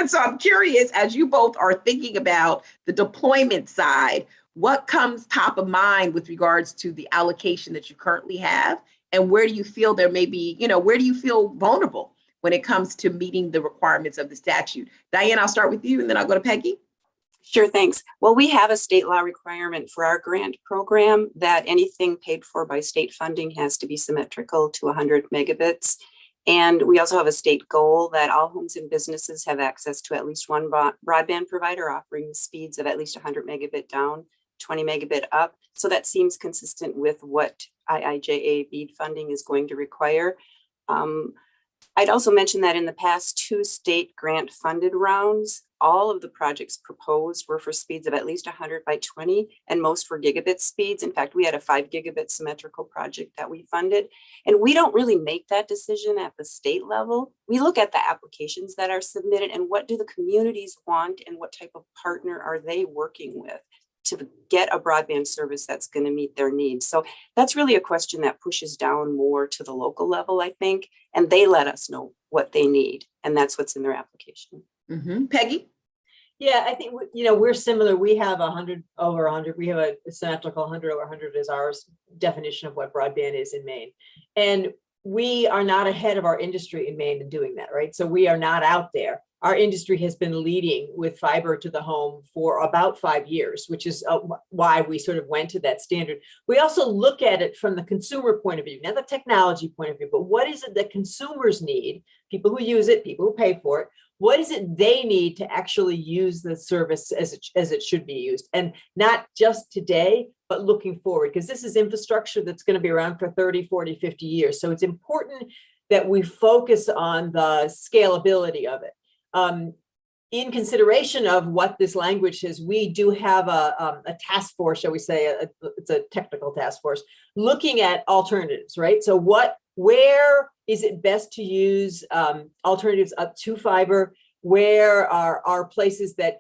So I'm curious, as you both are thinking about the deployment side, what comes top of mind with regards to the allocation that you currently have? And where do you feel there may be, where do you feel vulnerable when it comes to meeting the requirements of the statute? Diane, I'll start with you and then I'll go to Peggy. Sure, thanks. Well, we have a state law requirement for our grant program that anything paid for by state funding has to be symmetrical to 100 megabits. And we also have a state goal that all homes and businesses have access to at least one broadband provider offering speeds of at least 100 megabit down, 20 megabit up. So that seems consistent with what IIJA BEAD funding is going to require. I'd also mention that in the past 2 state grant funded rounds, all of the projects proposed were for speeds of at least 100 by 20 and most for gigabit speeds. In fact, we had a 5 gigabit symmetrical project that we funded. And we don't really make that decision at the state level. We look at the applications that are submitted and what do the communities want and what type of partner are they working with to get a broadband service that's going to meet their needs. So that's really a question that pushes down more to the local level, I think, and they let us know what they need. And that's what's in their application. Mm-hmm. Peggy? Yeah, I think, we're similar. We have 100 over 100. We have a symmetrical 100 over 100 is our definition of what broadband is in Maine. And we are not ahead of our industry in Maine in doing that, right? So we are not out there. Our industry has been leading with fiber to the home for about 5 years, which is why we sort of went to that standard. We also look at it from the consumer point of view, not the technology point of view, but what is it that consumers need, people who use it, people who pay for it, what is it they need to actually use the service as it should be used? And not just today, but looking forward, because this is infrastructure that's going to be around for 30, 40, 50 years. So it's important that we focus on the scalability of it. In consideration of what this language is, we do have a task force, shall we say, it's a technical task force, looking at alternatives, right? So where is it best to use alternatives up to fiber? Where are places that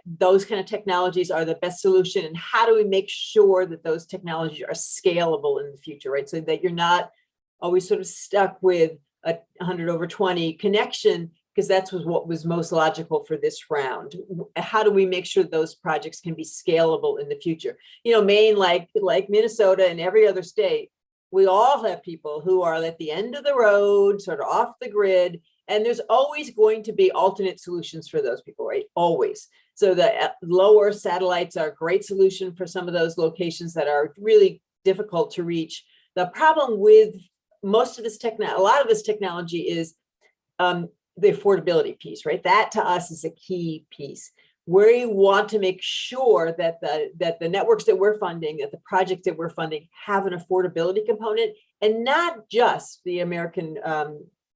those kind of technologies are the best solution? And how do we make sure that those technologies are scalable in the future, right? So that you're not always sort of stuck with a 100 over 20 connection, because that's what was most logical for this round. How do we make sure those projects can be scalable in the future? Maine, like Minnesota and every other state, we all have people who are at the end of the road, sort of off the grid, and there's always going to be alternate solutions for those people, right? Always. So the lower satellites are a great solution for some of those locations that are really difficult to reach. The problem with most of this a lot of this technology is the affordability piece, right? That to us is a key piece. We want to make sure that the networks that we're funding, that the projects that we're funding have an affordability component, and not just the American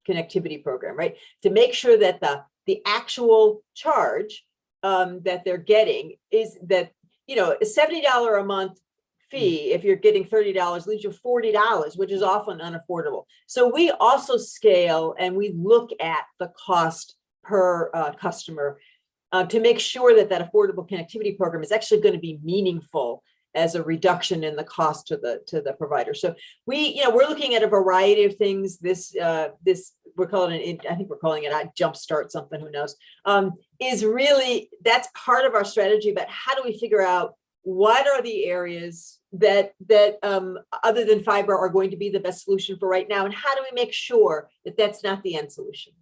Connectivity Program, right? To make sure that the actual charge that they're getting is that, a $70 a month fee, if you're getting $30, leaves you $40, which is often unaffordable. So we also scale and we look at the cost per customer to make sure that affordable connectivity program is actually going to be meaningful as a reduction in the cost to the provider. So we're looking at a variety of things. This we're calling it, I think we're calling it a jumpstart something, who knows, is really, that's part of our strategy. But how do we figure out what are the areas that other than fiber are going to be the best solution for right now? And how do we make sure that that's not the end solution?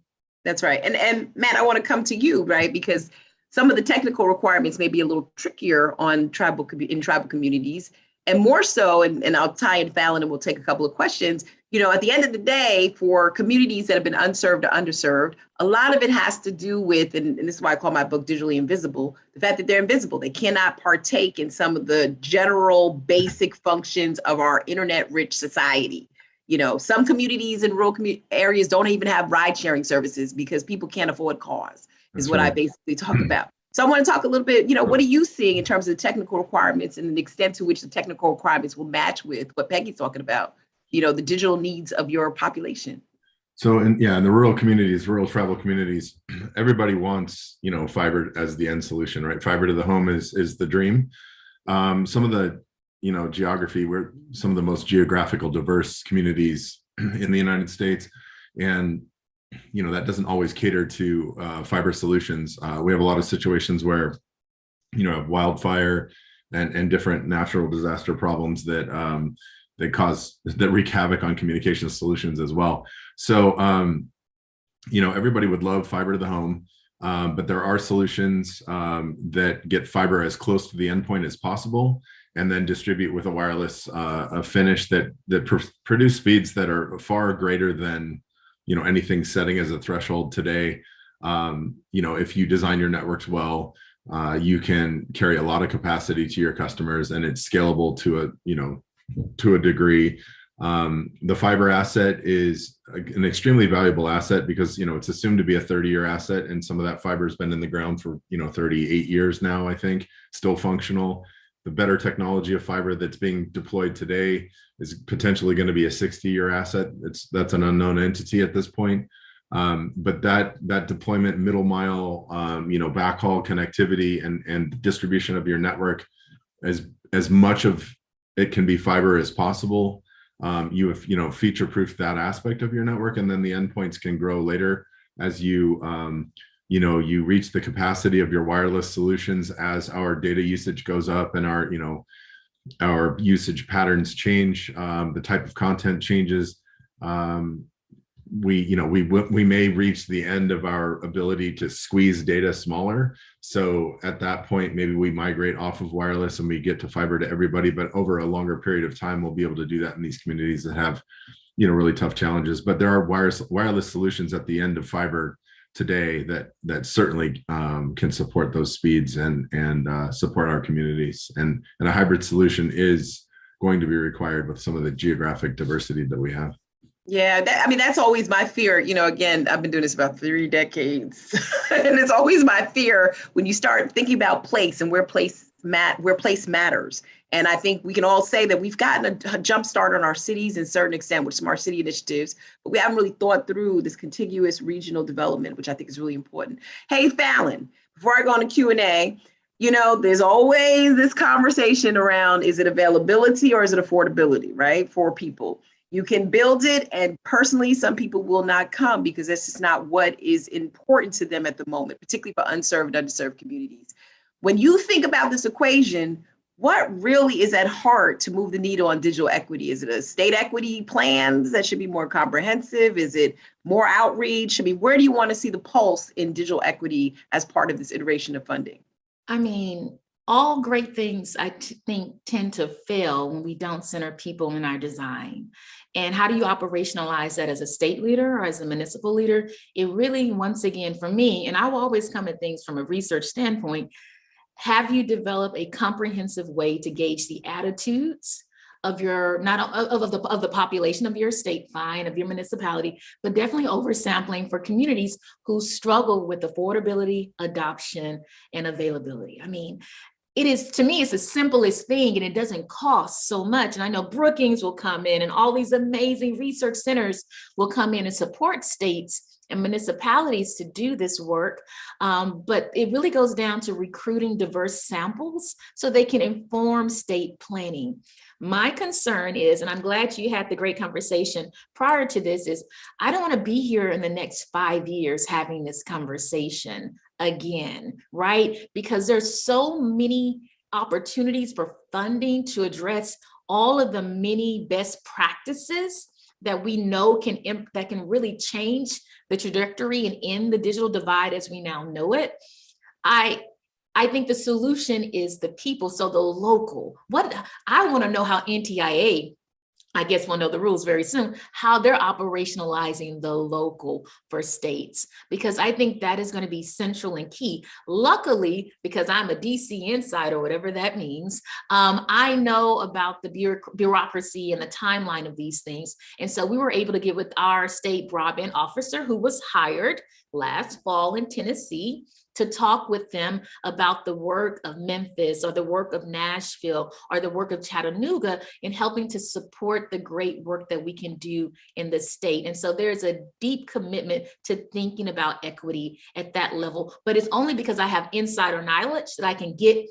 That's right. And Matt, I want to come to you, right? Because some of the technical requirements may be a little trickier on tribal communities, and more so, and I'll tie in Fallon and we'll take a couple of questions. You know, at the end of the day, for communities that have been unserved or underserved, a lot of it has to do with, and this is why I call my book Digitally Invisible, the fact that they're invisible. They cannot partake in some of the general basic functions of our internet-rich society. You know, some communities in rural areas don't even have ride sharing services because people can't afford cars, is what I basically talk about. So I want to talk a little bit, you know, what are you seeing in terms of the technical requirements and the extent to which the technical requirements will match with what Peggy's talking about, you know, the digital needs of your population? So, in the rural communities, rural tribal communities, everybody wants, you know, fiber as the end solution, right? Fiber to the home is the dream. Some of the, you know, geography, we're some of the most geographical diverse communities in the United States. And, you know, that doesn't always cater to fiber solutions. We have a lot of situations where, you know, wildfire and different natural disaster problems that that wreak havoc on communication solutions as well. So, you know, everybody would love fiber to the home, but there are solutions that get fiber as close to the endpoint as possible, and then distribute with a wireless finish that produce speeds that are far greater than, you know, anything setting as a threshold today. You know, if you design your networks well, you can carry a lot of capacity to your customers, and it's scalable to a, you know, to a degree. The fiber asset is an extremely valuable asset because, you know, it's assumed to be a 30-year asset, and some of that fiber has been in the ground for, you know, 38 years now, I think, still functional. The better technology of fiber that's being deployed today is potentially going to be a 60-year asset. That's an unknown entity at this point. But that deployment, middle mile, you know, backhaul connectivity and distribution of your network, as much of it can be fiber as possible. You have, you know, feature-proof that aspect of your network, and then the endpoints can grow later as you, you know, you reach the capacity of your wireless solutions as our data usage goes up and our, you know, our usage patterns change, the type of content changes. We may reach the end of our ability to squeeze data smaller. So at that point, maybe we migrate off of wireless and we get to fiber to everybody, but over a longer period of time, we'll be able to do that in these communities that have, you know, really tough challenges. But there are wireless solutions at the end of fiber today that certainly can support those speeds and support our communities. And a hybrid solution is going to be required with some of the geographic diversity that we have. Yeah, I mean, that's always my fear. You know, again, I've been doing this about 3 decades, and it's always my fear when you start thinking about place and where place matters. And I think we can all say that we've gotten a jump start on our cities in a certain extent with smart city initiatives, but we haven't really thought through this contiguous regional development, which I think is really important. Hey, Fallon, before I go on to Q&A, you know, there's always this conversation around, is it availability or is it affordability, right, for people? You can build it, and personally, some people will not come because that's just not what is important to them at the moment, particularly for unserved, underserved communities. When you think about this equation, what really is at heart to move the needle on digital equity? Is it a state equity plans that should be more comprehensive? Is it more outreach? I mean, where do you want to see the pulse in digital equity as part of this iteration of funding? I mean, all great things, I think, tend to fail when we don't center people in our design. And how do you operationalize that as a state leader or as a municipal leader? It really, once again, for me, and I will always come at things from a research standpoint, have you develop a comprehensive way to gauge the attitudes of your, not of the population of your state, fine, of your municipality, but definitely oversampling for communities who struggle with affordability, adoption, and availability. I mean, it is, to me, it's the simplest thing, and it doesn't cost so much. And I know Brookings will come in, and all these amazing research centers will come in and support states and municipalities to do this work. But it really goes down to recruiting diverse samples so they can inform state planning. My concern is, and I'm glad you had the great conversation prior to this, is I don't want to be here in the next 5 years having this conversation again, right? Because there's so many opportunities for funding to address all of the many best practices that we know that can really change the trajectory and end the digital divide as we now know it. I think the solution is the people. So the local, what I want to know how NTIA, I guess we'll know the rules very soon, how they're operationalizing the local for states, because I think that is going to be central and key. Luckily, because I'm a DC insider, whatever that means, I know about the bureaucracy and the timeline of these things. And so we were able to get with our state broadband officer who was hired last fall in Tennessee to talk with them about the work of Memphis or the work of Nashville or the work of Chattanooga in helping to support the great work that we can do in the state. And so there's a deep commitment to thinking about equity at that level, but it's only because I have insider knowledge that I can get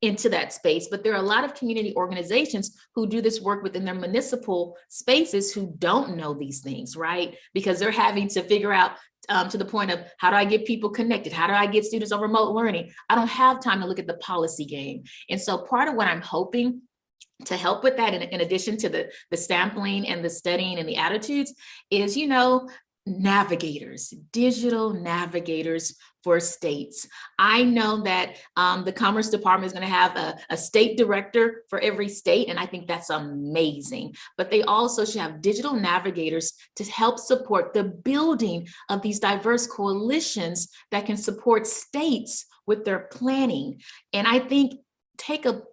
into that space. But there are a lot of community organizations who do this work within their municipal spaces who don't know these things, right? Because they're having to figure out to the point of, how do I get people connected? How do I get students on remote learning? I don't have time to look at the policy game. And so part of what I'm hoping to help with that, in addition to the sampling and the studying and the attitudes, is, navigators, digital navigators for states. I know that the Commerce Department is going to have a state director for every state, and I think that's amazing. But they also should have digital navigators to help support the building of these diverse coalitions that can support states with their planning. And I think take a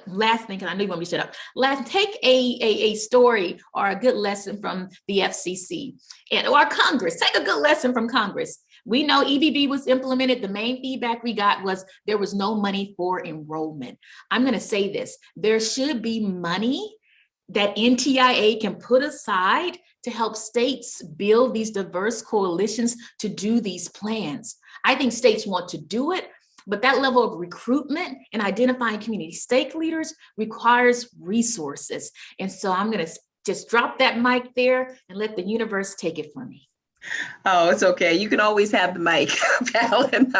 last thing, because I know you want me to shut up. Take a story or a good lesson from the FCC or Congress. Take a good lesson from Congress. We know EBB was implemented. The main feedback we got was there was no money for enrollment. I'm going to say this. There should be money that NTIA can put aside to help states build these diverse coalitions to do these plans. I think states want to do it, but that level of recruitment and identifying community stake leaders requires resources. And so I'm going to just drop that mic there and let the universe take it from me. Oh, it's okay. You can always have the mic, Palin,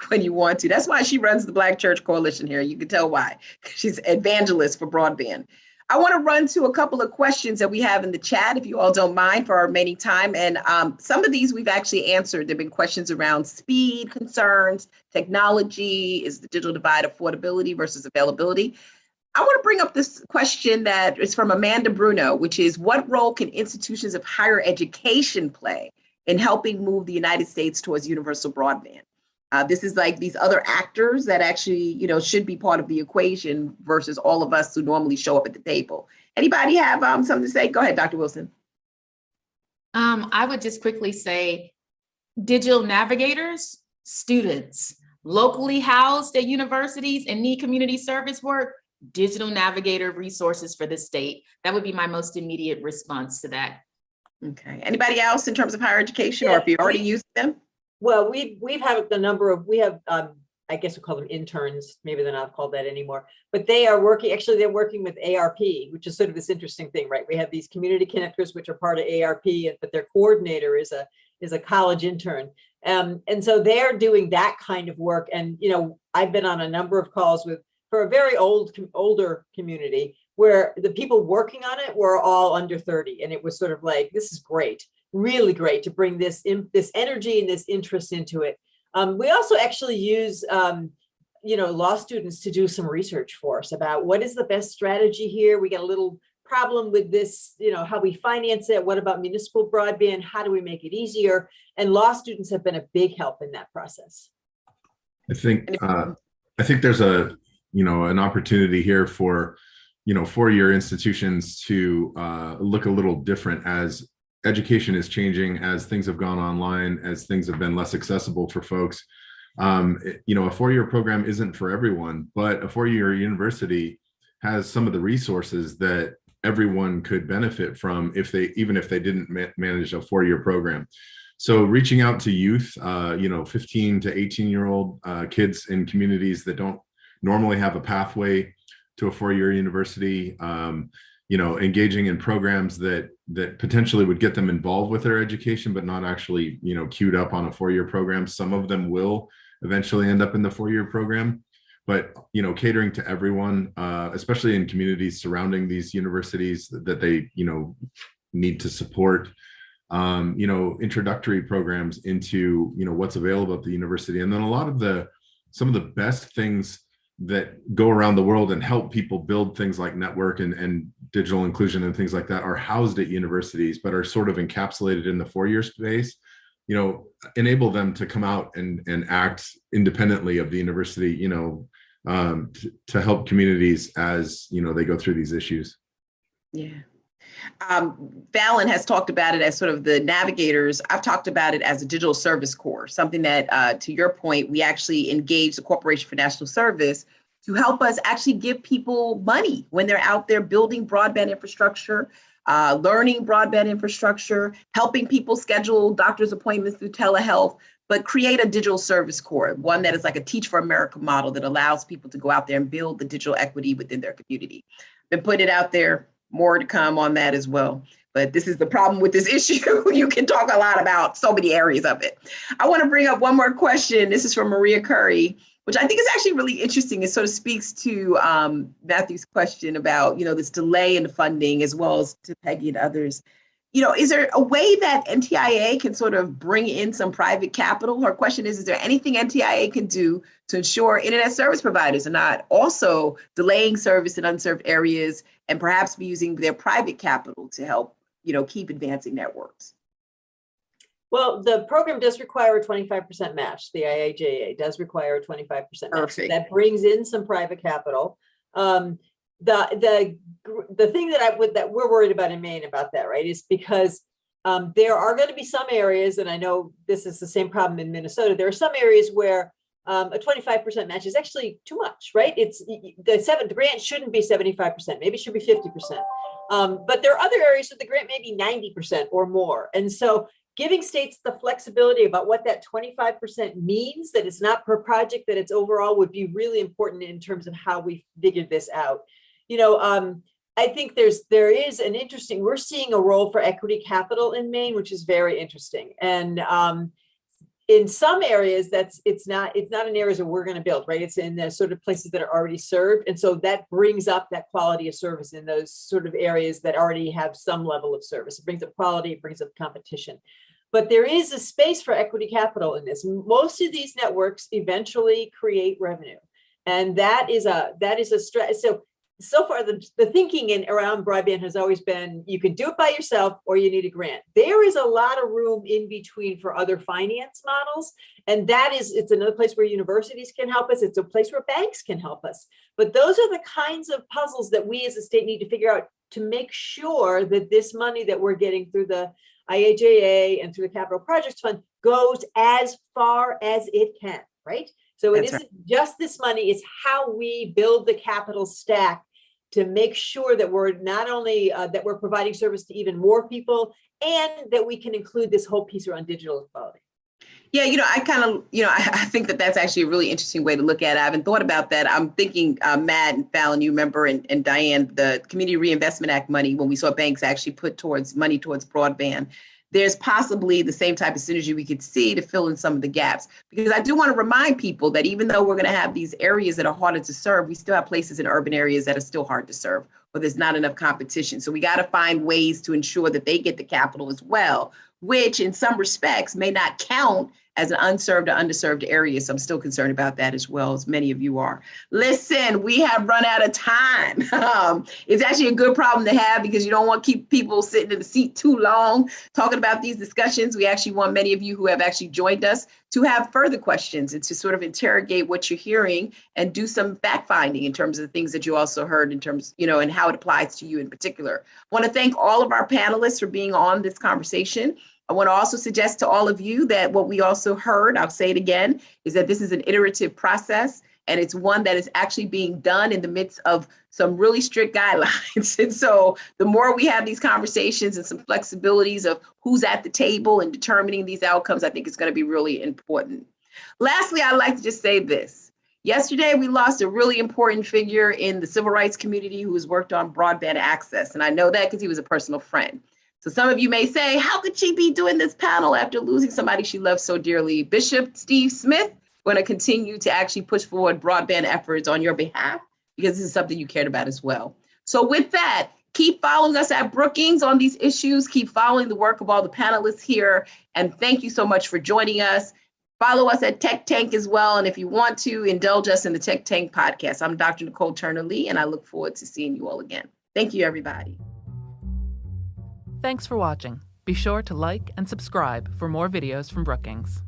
when you want to. That's why she runs the Black Church Coalition here. You can tell why. She's evangelist for broadband. I want to run to a couple of questions that we have in the chat, if you all don't mind, for our remaining time. And some of these we've actually answered. There have been questions around speed concerns, technology, is the digital divide affordability versus availability? I want to bring up this question that is from Amanda Bruno, which is, what role can institutions of higher education play in helping move the United States towards universal broadband? This is like these other actors that actually, should be part of the equation versus all of us who normally show up at the table. Anybody have something to say? Go ahead, Dr. Wilson. I would just quickly say digital navigators, students, locally housed at universities and need community service work, digital navigator resources for the state. That would be my most immediate response to that. Okay. Anybody else in terms of higher education, or if you already used them? Well, we've had I guess we call them interns. Maybe they're not called that anymore, but they're working with ARP, which is sort of this interesting thing, right? We have these community connectors, which are part of ARP, but their coordinator is a college intern. And so they're doing that kind of work. And, I've been on a number of calls for a very older community where the people working on it were all under 30. And it was sort of like, this is great, really great to bring this energy and this interest into it. We also actually use, law students to do some research for us about what is the best strategy here. We got a little problem with this, how we finance it. What about municipal broadband? How do we make it easier? And law students have been a big help in that process. I think there's an opportunity here for, four-year institutions to look a little different as education is changing, as things have gone online, as things have been less accessible for folks. A four-year program isn't for everyone, but a four-year university has some of the resources that everyone could benefit from even if they didn't manage a four-year program. So reaching out to youth, 15 to 18-year-old kids in communities that don't normally have a pathway to a four-year university, engaging in programs that potentially would get them involved with their education, but not actually, queued up on a four-year program. Some of them will eventually end up in the four-year program, but catering to everyone, especially in communities surrounding these universities that they need to support. Introductory programs into what's available at the university, and then a lot of some of the best things that go around the world and help people build things like network and digital inclusion and things like that are housed at universities, but are sort of encapsulated in the four-year space. Enable them to come out and act independently of the university, to help communities as they go through these issues. Yeah. Fallon has talked about it as sort of the navigators. I've talked about it as a digital service corps, something that, to your point, we actually engage the Corporation for National Service to help us actually give people money when they're out there building broadband infrastructure, learning broadband infrastructure, helping people schedule doctor's appointments through telehealth, but create a digital service corps, one that is like a Teach for America model that allows people to go out there and build the digital equity within their community. Been putting it out there. More to come on that as well. But this is the problem with this issue. You can talk a lot about so many areas of it. I want to bring up one more question. This is from Maria Curry, which I think is actually really interesting. It sort of speaks to Matthew's question about, this delay in funding, as well as to Peggy and others. Is there a way that NTIA can sort of bring in some private capital? Her question is there anything NTIA can do to ensure internet service providers are not also delaying service in unserved areas, and perhaps be using their private capital to help, keep advancing networks? Well, the program does require a 25% match. The IIJA does require a 25% match. So that brings in some private capital. The thing that we're worried about in Maine about that, right, is because there are going to be some areas, and I know this is the same problem in Minnesota. There are some areas where a 25% match is actually too much, right? The grant shouldn't be 75%, maybe it should be 50%. But there are other areas that the grant may be 90% or more. And so giving states the flexibility about what that 25% means, that it's not per project, that it's overall, would be really important in terms of how we figured this out. I think there is an interesting, we're seeing a role for equity capital in Maine, which is very interesting. And in some areas, it's not in areas where we're going to build, right? It's in the sort of places that are already served. And so that brings up that quality of service in those sort of areas that already have some level of service. It brings up quality, it brings up competition. But there is a space for equity capital in this. Most of these networks eventually create revenue. And that is a stress. So far, the thinking around broadband has always been, you can do it by yourself or you need a grant. There is a lot of room in between for other finance models. And it's another place where universities can help us. It's a place where banks can help us. But those are the kinds of puzzles that we as a state need to figure out to make sure that this money that we're getting through the IIJA and through the Capital Projects Fund goes as far as it can, right? So it isn't just this money, it's how we build the capital stack to make sure that we're not only that we're providing service to even more people, and that we can include this whole piece around digital equality. Yeah, I think that's actually a really interesting way to look at it. I haven't thought about that. I'm thinking, Matt and Fallon, you remember, and Diane, the Community Reinvestment Act money, when we saw banks actually put money towards broadband. There's possibly the same type of synergy we could see to fill in some of the gaps. Because I do want to remind people that even though we're going to have these areas that are harder to serve, we still have places in urban areas that are still hard to serve, or there's not enough competition. So we got to find ways to ensure that they get the capital as well, which in some respects may not count as an unserved or underserved area. So I'm still concerned about that as well, as many of you are. Listen, we have run out of time. It's actually a good problem to have, because you don't want to keep people sitting in the seat too long talking about these discussions. We actually want many of you who have actually joined us to have further questions and to sort of interrogate what you're hearing and do some fact finding in terms of the things that you also heard in terms, and how it applies to you in particular. I want to thank all of our panelists for being on this conversation. I want to also suggest to all of you that what we also heard, I'll say it again, is that this is an iterative process, and it's one that is actually being done in the midst of some really strict guidelines. And so the more we have these conversations and some flexibilities of who's at the table and determining these outcomes, I think it's going to be really important. Lastly, I'd like to just say this. Yesterday, we lost a really important figure in the civil rights community who has worked on broadband access. And I know that because he was a personal friend. So some of you may say, how could she be doing this panel after losing somebody she loves so dearly? Bishop Steve Smith We're going to continue to actually push forward broadband efforts on your behalf because this is something you cared about as well. So with that, keep following us at Brookings on these issues. Keep following the work of all the panelists here. And thank you so much for joining us. Follow us at Tech Tank as well. And if you want to indulge us in the Tech Tank podcast, I'm Dr. Nicole Turner-Lee, and I look forward to seeing you all again. Thank you, everybody. Thanks for watching. Be sure to like and subscribe for more videos from Brookings.